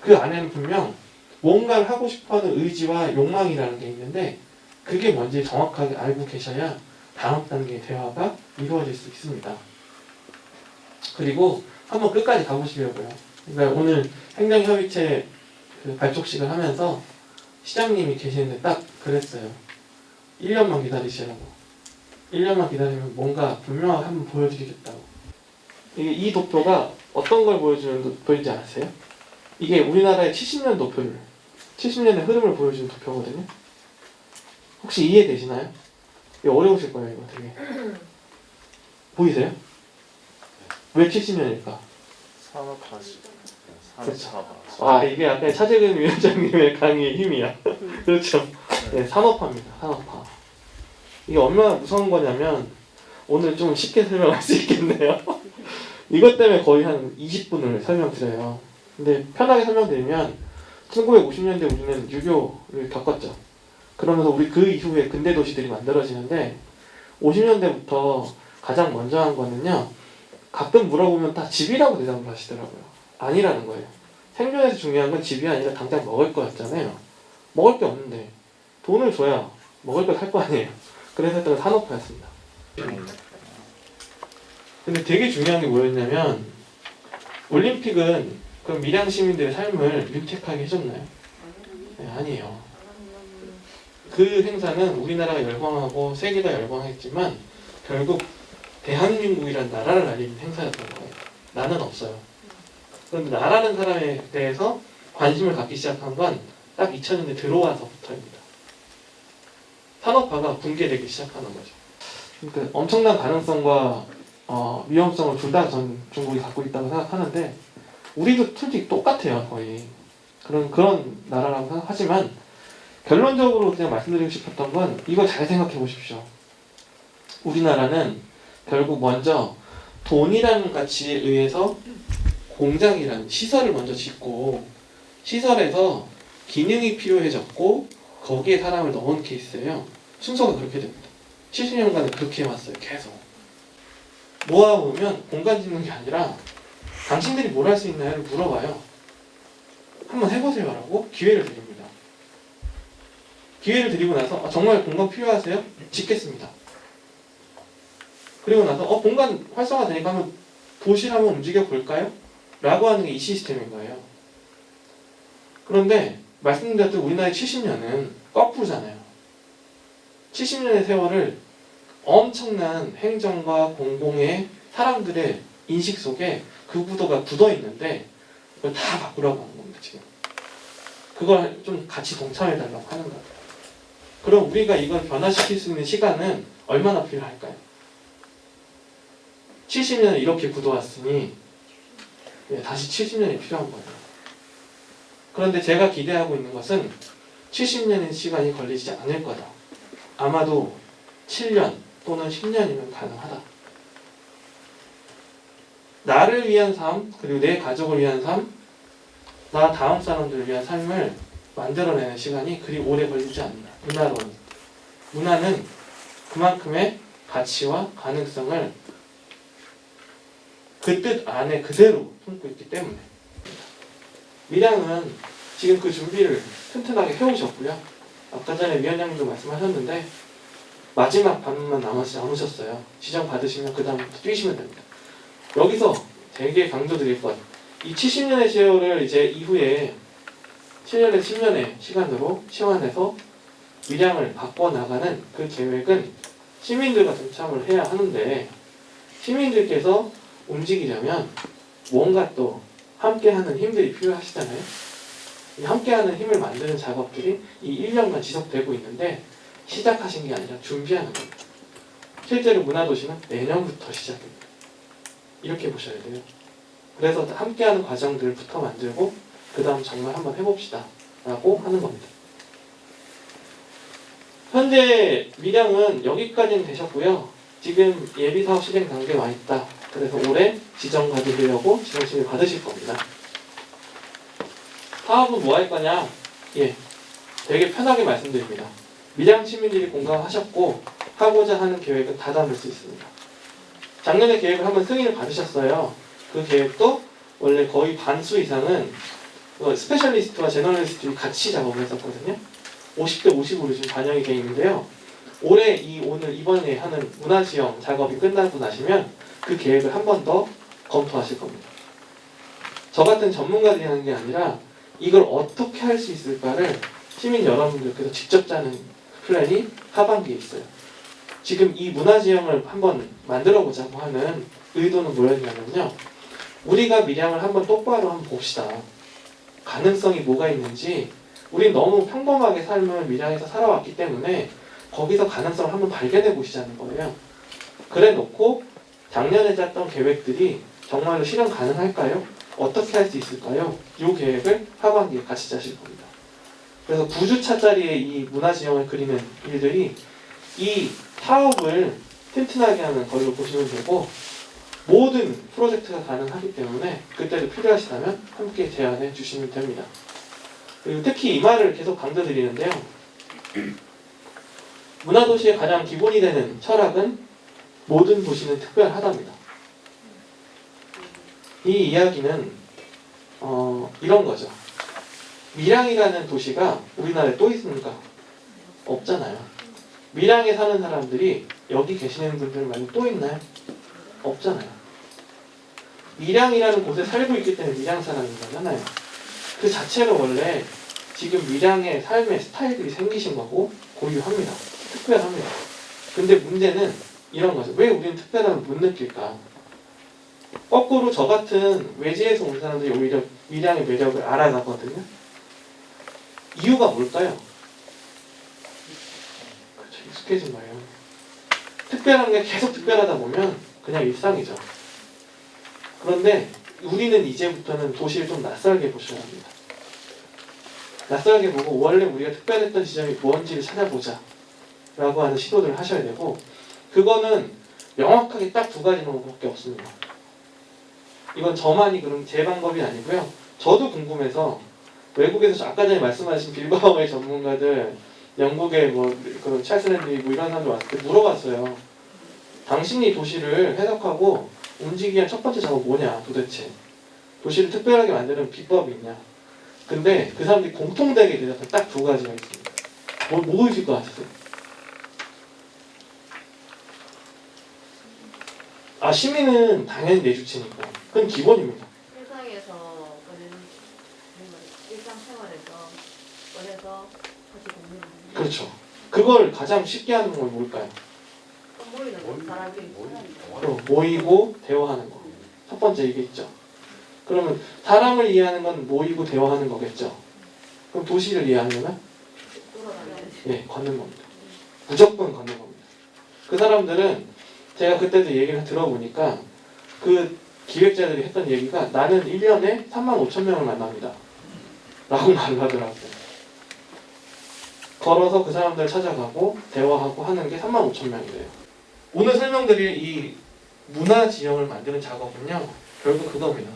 그 안에는 분명 뭔가를 하고 싶어 하는 의지와 욕망이라는 게 있는데, 그게 뭔지 정확하게 알고 계셔야 다음 단계의 대화가 이루어질 수 있습니다. 그리고 한번 끝까지 가보시려고요. 그러니까 오늘 행정협의체 발족식을 하면서 시장님이 계시는데 딱 그랬어요. 1년만 기다리시라고. 1년만 기다리면 뭔가 분명하게 한번 보여드리겠다고. 이 도표가 어떤 걸 보여주는 도표인지 아세요? 이게 우리나라의 70년 도표를, 70년의 흐름을 보여주는 도표거든요. 혹시 이해되시나요? 이거 어려우실 거예요, 이거 되게. 보이세요? 왜 70년일까? 그렇죠. 이게 아까 차재근 위원장님의 강의의 힘이야. 그렇죠. 네, 산업화입니다. 산업화. 이게 얼마나 무서운 거냐면, 오늘 좀 쉽게 설명할 수 있겠네요. 이것 때문에 거의 한 20분을 설명드려요. 근데 편하게 설명드리면, 1950년대 우리는 유교를 겪었죠. 그러면서 우리 그 이후에 근대 도시들이 만들어지는데, 50년대부터 가장 먼저 한 거는요, 가끔 물어보면 다 집이라고 대답을 하시더라고요. 아니라는 거예요. 생존에서 중요한 건 집이 아니라 당장 먹을 거였잖아요. 먹을 게 없는데 돈을 줘야 먹을 걸 살 거 아니에요. 그래서 했던 건 산업화였습니다. 근데 되게 중요한 게 뭐였냐면, 올림픽은 그럼 밀양 시민들의 삶을 윤택하게 해줬나요? 네, 아니에요. 그 행사는 우리나라가 열광하고 세계가 열광했지만 결국 대한민국이라는 나라를 알리는 행사였던 거예요. 나는 없어요. 그런데 나라는 사람에 대해서 관심을 갖기 시작한 건 딱 2000년대 들어와서부터입니다. 산업화가 붕괴되기 시작하는 거죠. 그러니까 엄청난 가능성과 위험성을 둘 다 전 중국이 갖고 있다고 생각하는데 우리도 솔직히 똑같아요. 거의 그런 나라라고 생각하지만 결론적으로 그냥 말씀드리고 싶었던 건 이거 잘 생각해 보십시오. 우리나라는 결국 먼저 돈이라는 가치에 의해서 공장이라는 시설을 먼저 짓고 시설에서 기능이 필요해졌고 거기에 사람을 넣은 케이스예요. 순서가 그렇게 됩니다. 70년간은 그렇게 해왔어요. 계속. 모아보면 공간 짓는 게 아니라 당신들이 뭘 할 수 있나요를 물어봐요. 한번 해보세요 라고 기회를 드립니다. 기회를 드리고 나서 정말 공간 필요하세요? 짓겠습니다. 그리고 나서 공간 활성화 되니까 한번 도시를 한번 움직여 볼까요? 라고 하는 게 이 시스템인 거예요. 그런데 말씀드렸듯 우리나라의 70년은 거꾸로잖아요. 70년의 세월을 엄청난 행정과 공공의 사람들의 인식 속에 그 구도가 굳어있는데 그걸 다 바꾸라고 하는 겁니다. 지금 그걸 좀 같이 동참해달라고 하는 거예요. 그럼 우리가 이걸 변화시킬 수 있는 시간은 얼마나 필요할까요? 70년을 이렇게 굳어왔으니 다시 70년이 필요한 거예요. 그런데 제가 기대하고 있는 것은 70년의 시간이 걸리지 않을 거다. 아마도 7년 또는 10년이면 가능하다. 나를 위한 삶, 그리고 내 가족을 위한 삶, 나 다음 사람들을 위한 삶을 만들어내는 시간이 그리 오래 걸리지 않는다. 문화는 그만큼의 가치와 가능성을 그 뜻 안에 그대로 품고 있기 때문에 밀양은 지금 그 준비를 튼튼하게 해오셨고요. 아까 전에 위원장님도 말씀하셨는데 마지막 반만 남지 않으셨어요. 지정 받으시면 그 다음부터 뛰시면 됩니다. 여기서 되게 강조드릴 것, 이 70년의 세월을 이제 이후에 7년에 10년의 시간으로 시환해서 밀양을 바꿔나가는 그 계획은 시민들과 동참을 해야 하는데 시민들께서 움직이려면 뭔가 또 함께하는 힘들이 필요하시잖아요. 이 함께하는 힘을 만드는 작업들이 이 1년간 지속되고 있는데 시작하신 게 아니라 준비하는 겁니다. 실제로 문화도시는 내년부터 시작됩니다. 이렇게 보셔야 돼요. 그래서 함께하는 과정들부터 만들고 그 다음 정말 한번 해봅시다 라고 하는 겁니다. 현재 밀양은 여기까지는 되셨고요. 지금 예비사업 실행 단계에 와 있다. 그래서 올해 지정 받으려고 지정신을 받으실 겁니다. 사업은 뭐 할 거냐? 되게 편하게 말씀드립니다. 밀양 시민들이 공감하셨고 하고자 하는 계획은 다 담을 수 있습니다. 작년에 계획을 한번 승인을 받으셨어요. 그 계획도 원래 거의 반수 이상은 스페셜리스트와 제너럴리스트들이 같이 작업을 했었거든요. 50대 50으로 지금 반영이 되어 있는데요. 올해 이번에 하는 문화지형 작업이 끝나고 나시면 그 계획을 한 번 더 검토하실 겁니다. 저 같은 전문가들이 하는 게 아니라 이걸 어떻게 할 수 있을까를 시민 여러분들께서 직접 짜는 플랜이 하반기에 있어요. 지금 이 문화지형을 한번 만들어보자고 하는 의도는 뭐였냐면요. 우리가 밀양을 한번 똑바로 한번 봅시다. 가능성이 뭐가 있는지 우린 너무 평범하게 삶을 밀양에서 살아왔기 때문에 거기서 가능성을 한번 발견해 보시자는 거예요. 그래 놓고 작년에 짰던 계획들이 정말로 실현 가능할까요? 어떻게 할 수 있을까요? 이 계획을 하반기에 같이 짜실 겁니다. 그래서 9주차짜리의 이 문화지형을 그리는 일들이 이 사업을 튼튼하게 하는 걸로 보시면 되고 모든 프로젝트가 가능하기 때문에 그때도 필요하시다면 함께 제안해 주시면 됩니다. 그리고 특히 이 말을 계속 강조드리는데요. 문화도시의 가장 기본이 되는 철학은 모든 도시는 특별하답니다. 이 이야기는 이런 거죠. 밀양이라는 도시가 우리나라에 또 있습니까? 없잖아요. 밀양에 사는 사람들이 여기 계시는 분들 말고 또 있나요? 없잖아요. 밀양이라는 곳에 살고 있기 때문에 밀양 사람인 거잖아요. 그 자체로 원래 지금 밀양의 삶의 스타일들이 생기신 거고 고유합니다. 특별합니다. 근데 문제는 이런 거죠. 왜 우리는 특별함을 못 느낄까? 거꾸로 저 같은 외지에서 온 사람들이 오히려 밀양의 매력을 알아가거든요. 이유가 뭘까요? 그렇죠. 익숙해진 거예요. 특별한 게 계속 특별하다 보면 그냥 일상이죠. 그런데 우리는 이제부터는 도시를 좀 낯설게 보셔야 합니다. 낯설게 보고 원래 우리가 특별했던 지점이 뭔지를 찾아보자 라고 하는 시도들을 하셔야 되고, 그거는 명확하게 딱 두 가지 방법밖에 없습니다. 이건 저만이 그런 제 방법이 아니고요. 저도 궁금해서 외국에서 아까 전에 말씀하신 빌바오의 전문가들, 영국의 뭐 그런 찰스 랜디 뭐 이런 사람들 왔을 때 물어봤어요. 당신이 도시를 해석하고 움직이기 위한 첫 번째 작업 뭐냐 도대체? 도시를 특별하게 만드는 비법이 있냐? 근데 그 사람들이 공통되게 대답한 딱 두 가지가 있습니다. 뭐이실 것 같으세요? 아, 시민은 당연히 내주체니까. 그건 기본입니다. 일상에서 일상생활에서 원해서 같이 공유하는 그렇죠. 그걸 가장 쉽게 하는 건 뭘까요? 모이는 사람들이 모이고 대화하는 거. 첫 번째 이게 있죠. 그러면 사람을 이해하는 건 모이고 대화하는 거겠죠. 그럼 도시를 이해하려면 예, 걷는 겁니다. 무조건 걷는 겁니다. 그 사람들은 제가 그때도 얘기를 들어보니까 그 기획자들이 했던 얘기가 나는 1년에 35,000명을 만납니다. 라고 말을 하더라고요. 걸어서 그 사람들 찾아가고 대화하고 하는 게 35,000명이래요. 오늘 설명드릴 이 문화 지형을 만드는 작업은요, 결국 그겁니다.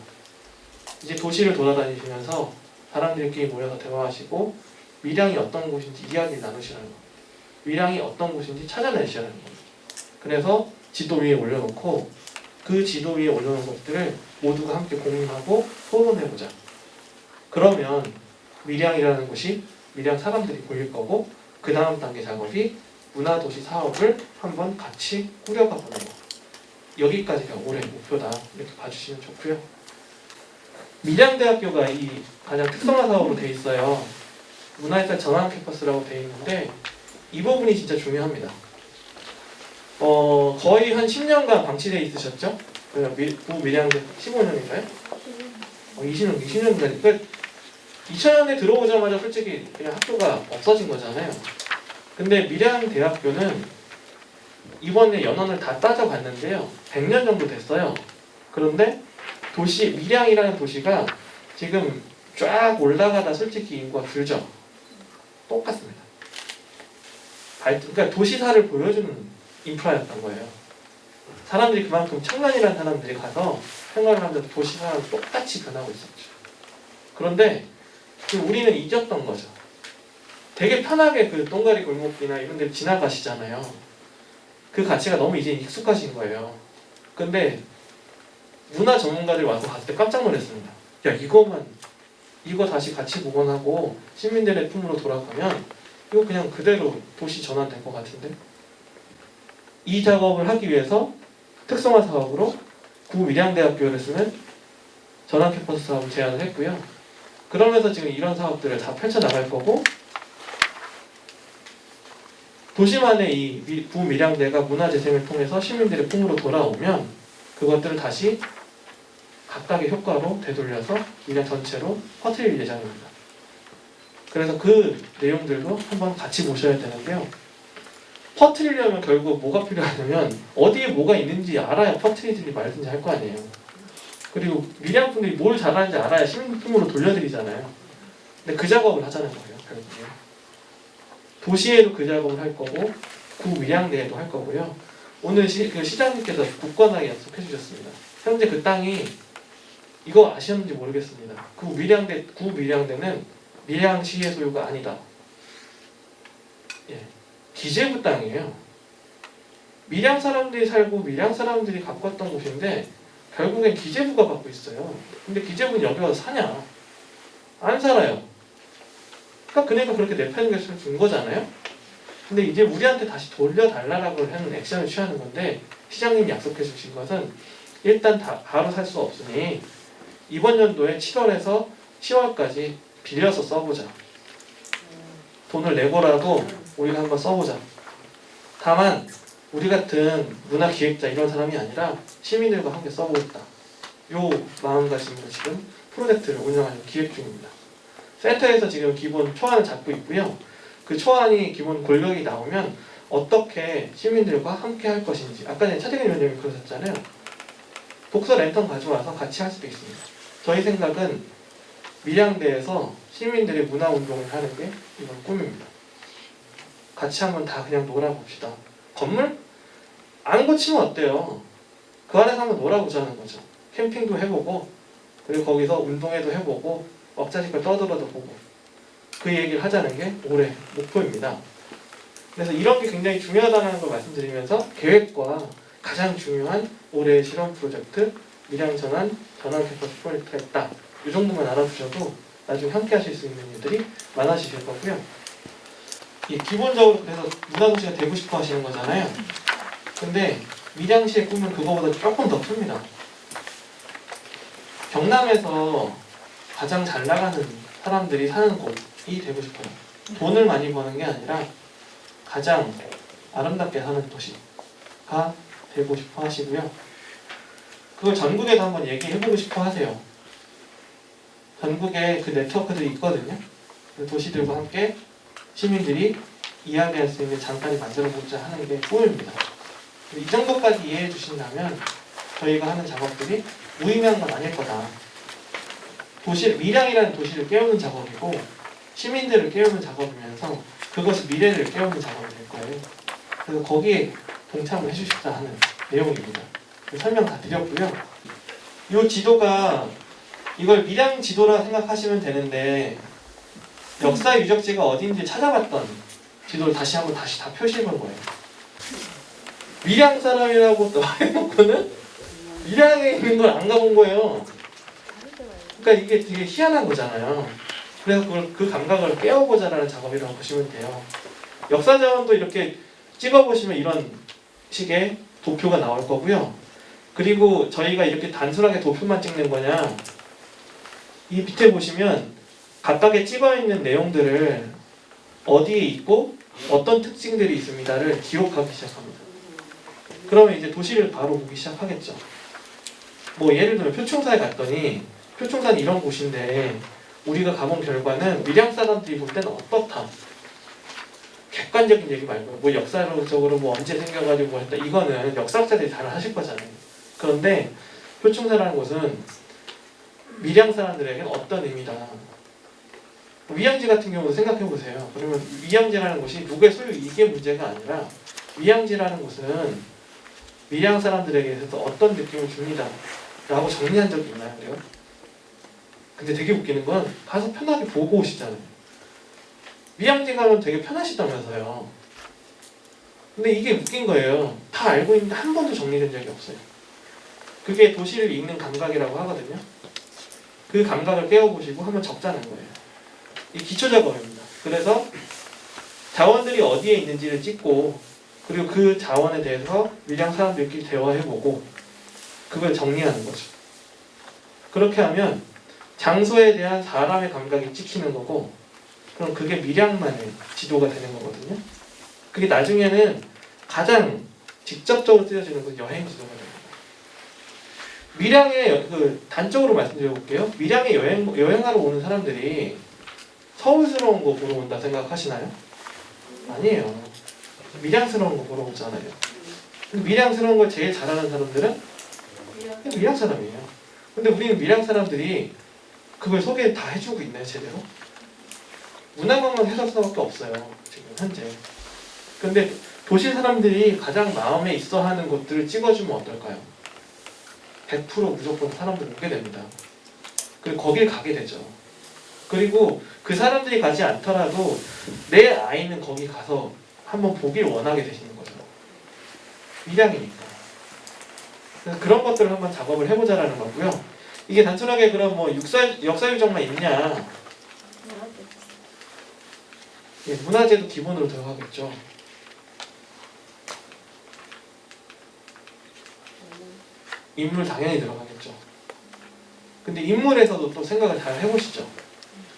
이제 도시를 돌아다니시면서 사람들끼리 모여서 대화하시고 밀양이 어떤 곳인지 이야기를 나누시라는 겁니다. 밀양이 어떤 곳인지 찾아내시라는 겁니다. 그래서 지도 위에 올려놓고 그 지도 위에 올려놓은 것들을 모두가 함께 공유하고 토론해보자. 그러면 밀양이라는 곳이 밀양 사람들이 보일 거고, 그 다음 단계 작업이 문화도시 사업을 한번 같이 꾸려가 보는 거. 여기까지가 올해 목표다. 이렇게 봐주시면 좋고요. 밀양대학교가 이 가장 특성화 사업으로 돼 있어요. 문화예술 전환 캠퍼스라고 돼 있는데 이 부분이 진짜 중요합니다. 거의 한 10년간 방치되어 있으셨죠? 밀양대 15년인가요? 20년간. 그러니까 2000년에 들어오자마자 솔직히 그냥 학교가 없어진 거잖아요. 근데 밀양대학교는 이번에 연원을 다 따져봤는데요. 100년 정도 됐어요. 그런데 밀양이라는 도시가 지금 쫙 올라가다 솔직히 인구가 줄죠. 똑같습니다. 그러니까 도시사를 보여주는 인프라였던 거예요. 사람들이 그만큼 청년이라는 사람들이 가서 생활을 하면서 도시사랑 똑같이 변하고 있었죠. 그런데 우리는 잊었던 거죠. 되게 편하게 그 똥가리 골목이나 이런 데 지나가시잖아요. 그 가치가 너무 이제 익숙하신 거예요. 근데 문화 전문가들이 와서 봤을 때 깜짝 놀랐습니다. 야, 이거 다시 가치 복원하고 시민들의 품으로 돌아가면 이거 그냥 그대로 도시 전환될 것 같은데? 이 작업을 하기 위해서 특성화 사업으로 구밀양대학교를 쓰는 전환 캠퍼스 사업을 제안을 했고요. 그러면서 지금 이런 사업들을 다 펼쳐나갈 거고, 도시만의 이 구밀양대가 문화재생을 통해서 시민들의 품으로 돌아오면 그것들을 다시 각각의 효과로 되돌려서 밀양 전체로 퍼뜨릴 예정입니다. 그래서 그 내용들도 한번 같이 보셔야 되는데요. 퍼뜨리려면 결국 뭐가 필요하냐면 어디에 뭐가 있는지 알아야 퍼뜨리든지 말든지 할 거 아니에요. 그리고 밀양분들이 뭘 잘하는지 알아야 시민품으로 돌려드리잖아요. 근데 그 작업을 하자는 거예요. 결국에. 도시에도 그 작업을 할 거고 구밀양대에도 할 거고요. 오늘 그 시장님께서 굳건하게 약속해 주셨습니다. 현재 그 땅이 이거 아시는지 모르겠습니다. 구밀양대는 밀양시의 소유가 아니다. 예, 기재부 땅이에요. 밀양 사람들이 살고 밀양 사람들이 갖고 왔던 곳인데 결국엔 기재부가 갖고 있어요. 근데 기재부는 여기 와서 사냐? 안 살아요. 그러니까 그렇게 내팽개쳐 준 거잖아요. 근데 이제 우리한테 다시 돌려달라고 하는 액션을 취하는 건데, 시장님이 약속해 주신 것은 일단 바로 살 수 없으니 이번 연도에 7월에서 10월까지 빌려서 써보자. 돈을 내고라도 우리가 한번 써보자. 다만 우리 같은 문화기획자 이런 사람이 아니라 시민들과 함께 써보겠다. 요 마음가짐으로 지금 프로젝트를 운영하는 기획 중입니다. 센터에서 지금 기본 초안을 잡고 있고요. 그 초안이 기본 골격이 나오면 어떻게 시민들과 함께 할 것인지, 아까 전에 차대근 위원장님이 그러셨잖아요. 독서 랜턴 가져와서 같이 할 수도 있습니다. 저희 생각은 밀양대에서 시민들의 문화운동을 하는 게 이건 꿈입니다. 같이 한번 다 그냥 놀아봅시다. 건물? 안 고치면 어때요? 그 안에서 한번 놀아보자는 거죠. 캠핑도 해보고, 그리고 거기서 운동회도 해보고, 억자지껄 떠들어도 보고, 그 얘기를 하자는 게 올해 목표입니다. 그래서 이런 게 굉장히 중요하다는 걸 말씀드리면서 계획과 가장 중요한 올해의 실험 프로젝트 밀양전환 캠퍼스 프로젝트가 있다. 이 정도만 알아두셔도 나중에 함께 하실 수 있는 일들이 많아지실 거고요. 기본적으로 그래서 문화도시가 되고 싶어 하시는 거잖아요. 근데 밀양시의 꿈은 그거보다 조금 더 큽니다. 경남에서 가장 잘 나가는 사람들이 사는 곳이 되고 싶어요. 돈을 많이 버는 게 아니라 가장 아름답게 사는 도시가 되고 싶어 하시고요. 그걸 전국에도 한번 얘기해보고 싶어 하세요. 전국에 그 네트워크들이 있거든요. 그 도시들과 함께 시민들이 이야기할 수 있는 장단이 만들어보자 하는 게 꿈입니다. 이 정도까지 이해해 주신다면 저희가 하는 작업들이 무의미한 건 아닐 거다. 밀양이라는 도시를 깨우는 작업이고 시민들을 깨우는 작업이면서 그것이 미래를 깨우는 작업이 될 거예요. 그래서 거기에 동참을 해주십사 하는 내용입니다. 설명 다 드렸고요. 이 지도가 이걸 밀양 지도라 생각하시면 되는데 역사 유적지가 어딘지 찾아봤던 지도를 다시 다 표시해 본 거예요. 밀양 사람이라고 해놓고는 밀양에 있는 걸 안 가본 거예요. 그러니까 이게 되게 희한한 거잖아요. 그래서 그 감각을 깨워보자라는 작업이라고 보시면 돼요. 역사자원도 이렇게 찍어보시면 이런 식의 도표가 나올 거고요. 그리고 저희가 이렇게 단순하게 도표만 찍는 거냐, 이 밑에 보시면 각각에 찍어있는 내용들을 어디에 있고 어떤 특징들이 있습니다를 기록하기 시작합니다. 그러면 이제 도시를 바로 보기 시작하겠죠. 뭐 예를 들면 표충사에 갔더니 표충사는 이런 곳인데 우리가 가본 결과는 밀양 사람들이 볼 때는 어떻다. 객관적인 얘기 말고 뭐 역사적으로 뭐 언제 생겨가지고 뭐 했다. 이거는 역사학자들이 잘 하실 거잖아요. 그런데 표충사라는 곳은 밀양 사람들에게는 어떤 의미다. 위양지 같은 경우도 생각해 보세요. 그러면 위양지라는 곳이 누구의 소유 이게 문제가 아니라 위양지라는 곳은 밀양 사람들에게 있어서 어떤 느낌을 줍니다. 라고 정리한 적이 있나요? 그래요? 근데 되게 웃기는 건 가서 편하게 보고 오시잖아요. 밀양지 가면 되게 편하시다면서요. 근데 이게 웃긴 거예요. 다 알고 있는데 한 번도 정리된 적이 없어요. 그게 도시를 읽는 감각이라고 하거든요. 그 감각을 깨워보시고 한번 적자는 거예요. 이 기초 작업입니다. 그래서 자원들이 어디에 있는지를 찍고 그리고 그 자원에 대해서 밀양 사람들끼리 대화해보고 그걸 정리하는 거죠. 그렇게 하면 장소에 대한 사람의 감각이 찍히는 거고 그럼 그게 밀양만의 지도가 되는 거거든요. 그게 나중에는 가장 직접적으로 쓰여지는 건 여행 지도가 됩니다. 밀양에 단적으로 말씀드려 볼게요. 밀양에 여행하러 오는 사람들이 서울스러운 거 보러 온다 생각하시나요? 아니에요. 밀양스러운 거 보러 오잖아요. 밀양스러운 걸 제일 잘하는 사람들은 밀양 사람이에요. 근데 우리는 밀양 사람들이 그걸 소개 다 해주고 있나요, 제대로? 문화관광 해설사밖에 없어요, 지금 현재. 근데 도시 사람들이 가장 마음에 있어 하는 것들을 찍어주면 어떨까요? 100% 무조건 사람들 오게 됩니다. 그리고 거길 가게 되죠. 그리고 그 사람들이 가지 않더라도 내 아이는 거기 가서 한번 보길 원하게 되시는 거죠. 밀양이니까. 그래서 그런 것들을 한번 작업을 해보자라는 거고요. 이게 단순하게 그럼 뭐 역사 유적만 있냐? 예, 문화재도 기본으로 들어가겠죠. 인물 당연히 들어가겠죠. 근데 인물에서도 또 생각을 잘 해보시죠.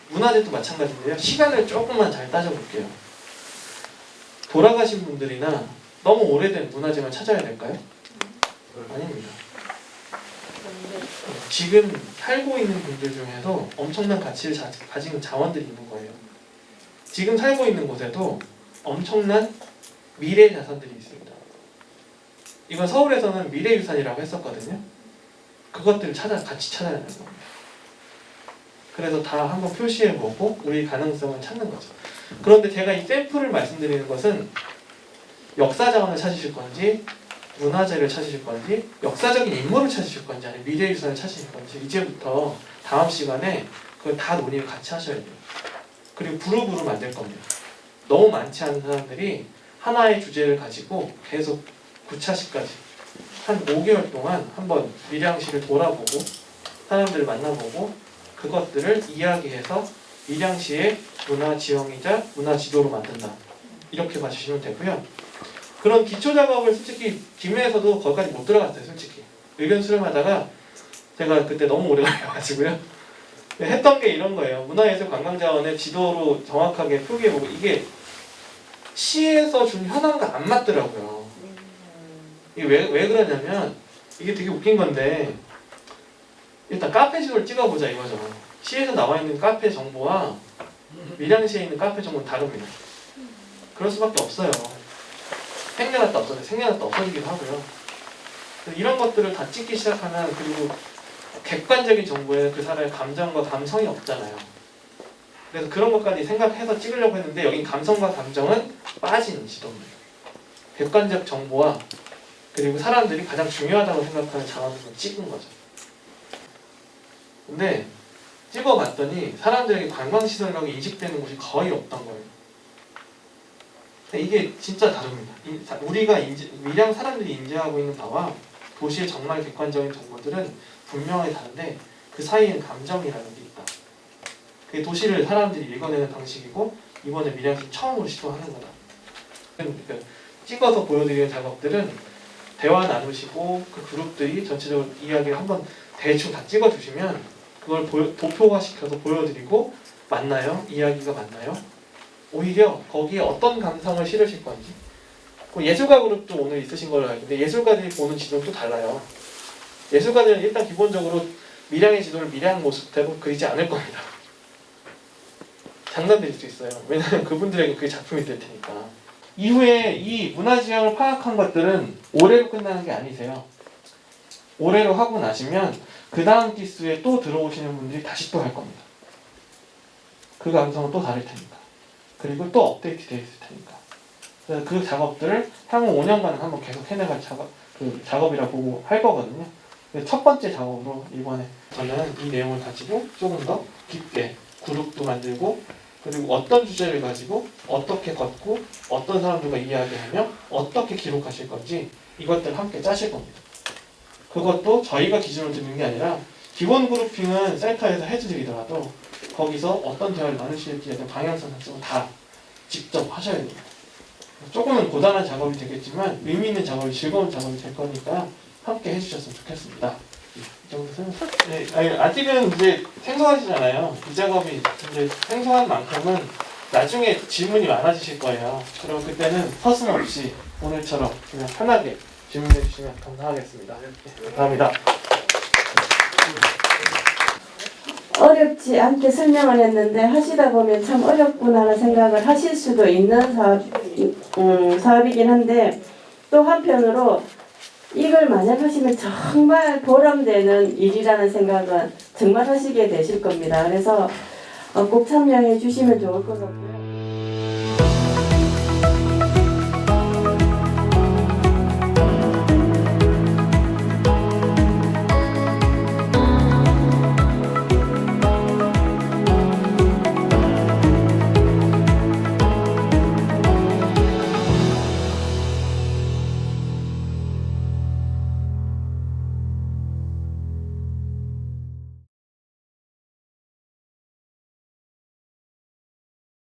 문화재도 마찬가지인데요. 시간을 조금만 잘 따져볼게요. 돌아가신 분들이나 너무 오래된 문화재만 찾아야 될까요? 아닙니다. 지금 살고 있는 분들 중에도 엄청난 가치를 가진 자원들이 있는 거예요. 지금 살고 있는 곳에도 엄청난 미래 자산들이 있습니다. 이건 서울에서는 미래유산이라고 했었거든요. 그것들을 같이 찾아내는 겁니다. 그래서 다 한번 표시해보고 우리 가능성을 찾는 거죠. 그런데 제가 이 샘플을 말씀드리는 것은 역사 자원을 찾으실 건지 문화재를 찾으실 건지 역사적인 인물을 찾으실 건지 아니면 미래유산을 찾으실 건지 이제부터 다음 시간에 그걸 다 논의를 같이 하셔야 돼요. 그리고 그룹으로 만들 겁니다. 너무 많지 않은 사람들이 하나의 주제를 가지고 계속 9차시까지 한 5개월 동안 한번 밀양시를 돌아보고 사람들을 만나보고 그것들을 이야기해서 밀양시의 문화지형이자 문화지도로 만든다. 이렇게 봐주시면 되고요. 그런 기초 작업을 솔직히 김해에서도 거기까지 못 들어갔어요. 솔직히 의견 수렴하다가 제가 그때 너무 오래 걸려가지고요. 했던 게 이런 거예요. 문화예술 관광자원의 지도로 정확하게 표기해보고 이게 시에서 준 현황과 안 맞더라고요. 이게 왜 그러냐면 이게 되게 웃긴 건데 일단 카페 지도를 찍어보자 이거죠. 시에서 나와 있는 카페 정보와 밀양시에 있는 카페 정보는 다릅니다. 그럴 수밖에 없어요. 생겨났다 없어져, 생겨났다 없어지기도 하고요. 이런 것들을 다 찍기 시작하면 그리고 객관적인 정보에 그 사람의 감정과 감성이 없잖아요. 그래서 그런 것까지 생각해서 찍으려고 했는데 여긴 감성과 감정은 빠진 지도입니다. 객관적 정보와 그리고 사람들이 가장 중요하다고 생각하는 자원을 찍은 거죠. 근데 찍어봤더니 사람들에게 관광시설이라고 인식되는 곳이 거의 없던 거예요. 근데 이게 진짜 다릅니다. 우리가 밀양 사람들이 인지하고 있는 바와 도시의 정말 객관적인 정보들은 분명히 다른데 그 사이에는 감정이라는 게 있다. 그게 도시를 사람들이 읽어내는 방식이고 이번에 밀양시 처음으로 시도하는 거다. 그러니까 찍어서 보여드리는 작업들은 대화 나누시고 그 그룹들이 전체적으로 이야기를 한번 대충 다 찍어주시면 그걸 도표화시켜서 보여드리고 맞나요? 이야기가 맞나요? 오히려 거기에 어떤 감성을 실으실 건지 예술가 그룹도 오늘 있으신 걸로 알고 있는데 예술가들이 보는 지도는 또 달라요. 예술가들은 일단 기본적으로 밀양의 지도를 밀양 모습대로 그리지 않을 겁니다. 장난드릴 수 있어요. 왜냐하면 그분들에게 그게 작품이 될 테니까. 이후에 이 문화지형을 파악한 것들은 올해로 끝나는 게 아니세요. 올해로 하고 나시면 그 다음 기수에 또 들어오시는 분들이 다시 또 할 겁니다. 그 감성은 또 다를 테니까. 그리고 또 업데이트 되어 있을 테니까. 그래서 그 작업들을 향후 5년간은 한번 계속 해나갈 작업이라 보고 할 거거든요. 그래서 첫 번째 작업으로 이번에 저는 이 내용을 가지고 조금 더 깊게 그룹도 만들고 그리고 어떤 주제를 가지고 어떻게 걷고 어떤 사람들과 이야기하며 어떻게 기록하실 건지 이것들 함께 짜실 겁니다. 그것도 저희가 기준으로 듣는 게 아니라 기본 그룹핑은 센터에서 해드리더라도 거기서 어떤 대화를 나누실지에 대한 방향성 작성을 다 직접 하셔야 됩니다. 조금은 고단한 작업이 되겠지만 의미 있는 작업이 즐거운 작업이 될 거니까 함께 해주셨으면 좋겠습니다. 이 정도 네, 아직은 이제 생소하시잖아요. 이 작업이 이제 생소한 만큼은 나중에 질문이 많아지실 거예요. 그럼 그때는 서슴없이 오늘처럼 그냥 편하게 질문해 주시면 감사하겠습니다. 네, 감사합니다. 어렵지 않게 설명을 했는데 하시다 보면 참 어렵구나 하는 생각을 하실 수도 있는 사업이긴 한데 또 한편으로 이걸 만약 하시면 정말 보람되는 일이라는 생각은 정말 하시게 되실 겁니다. 그래서 꼭 참여해 주시면 좋을 것 같고요.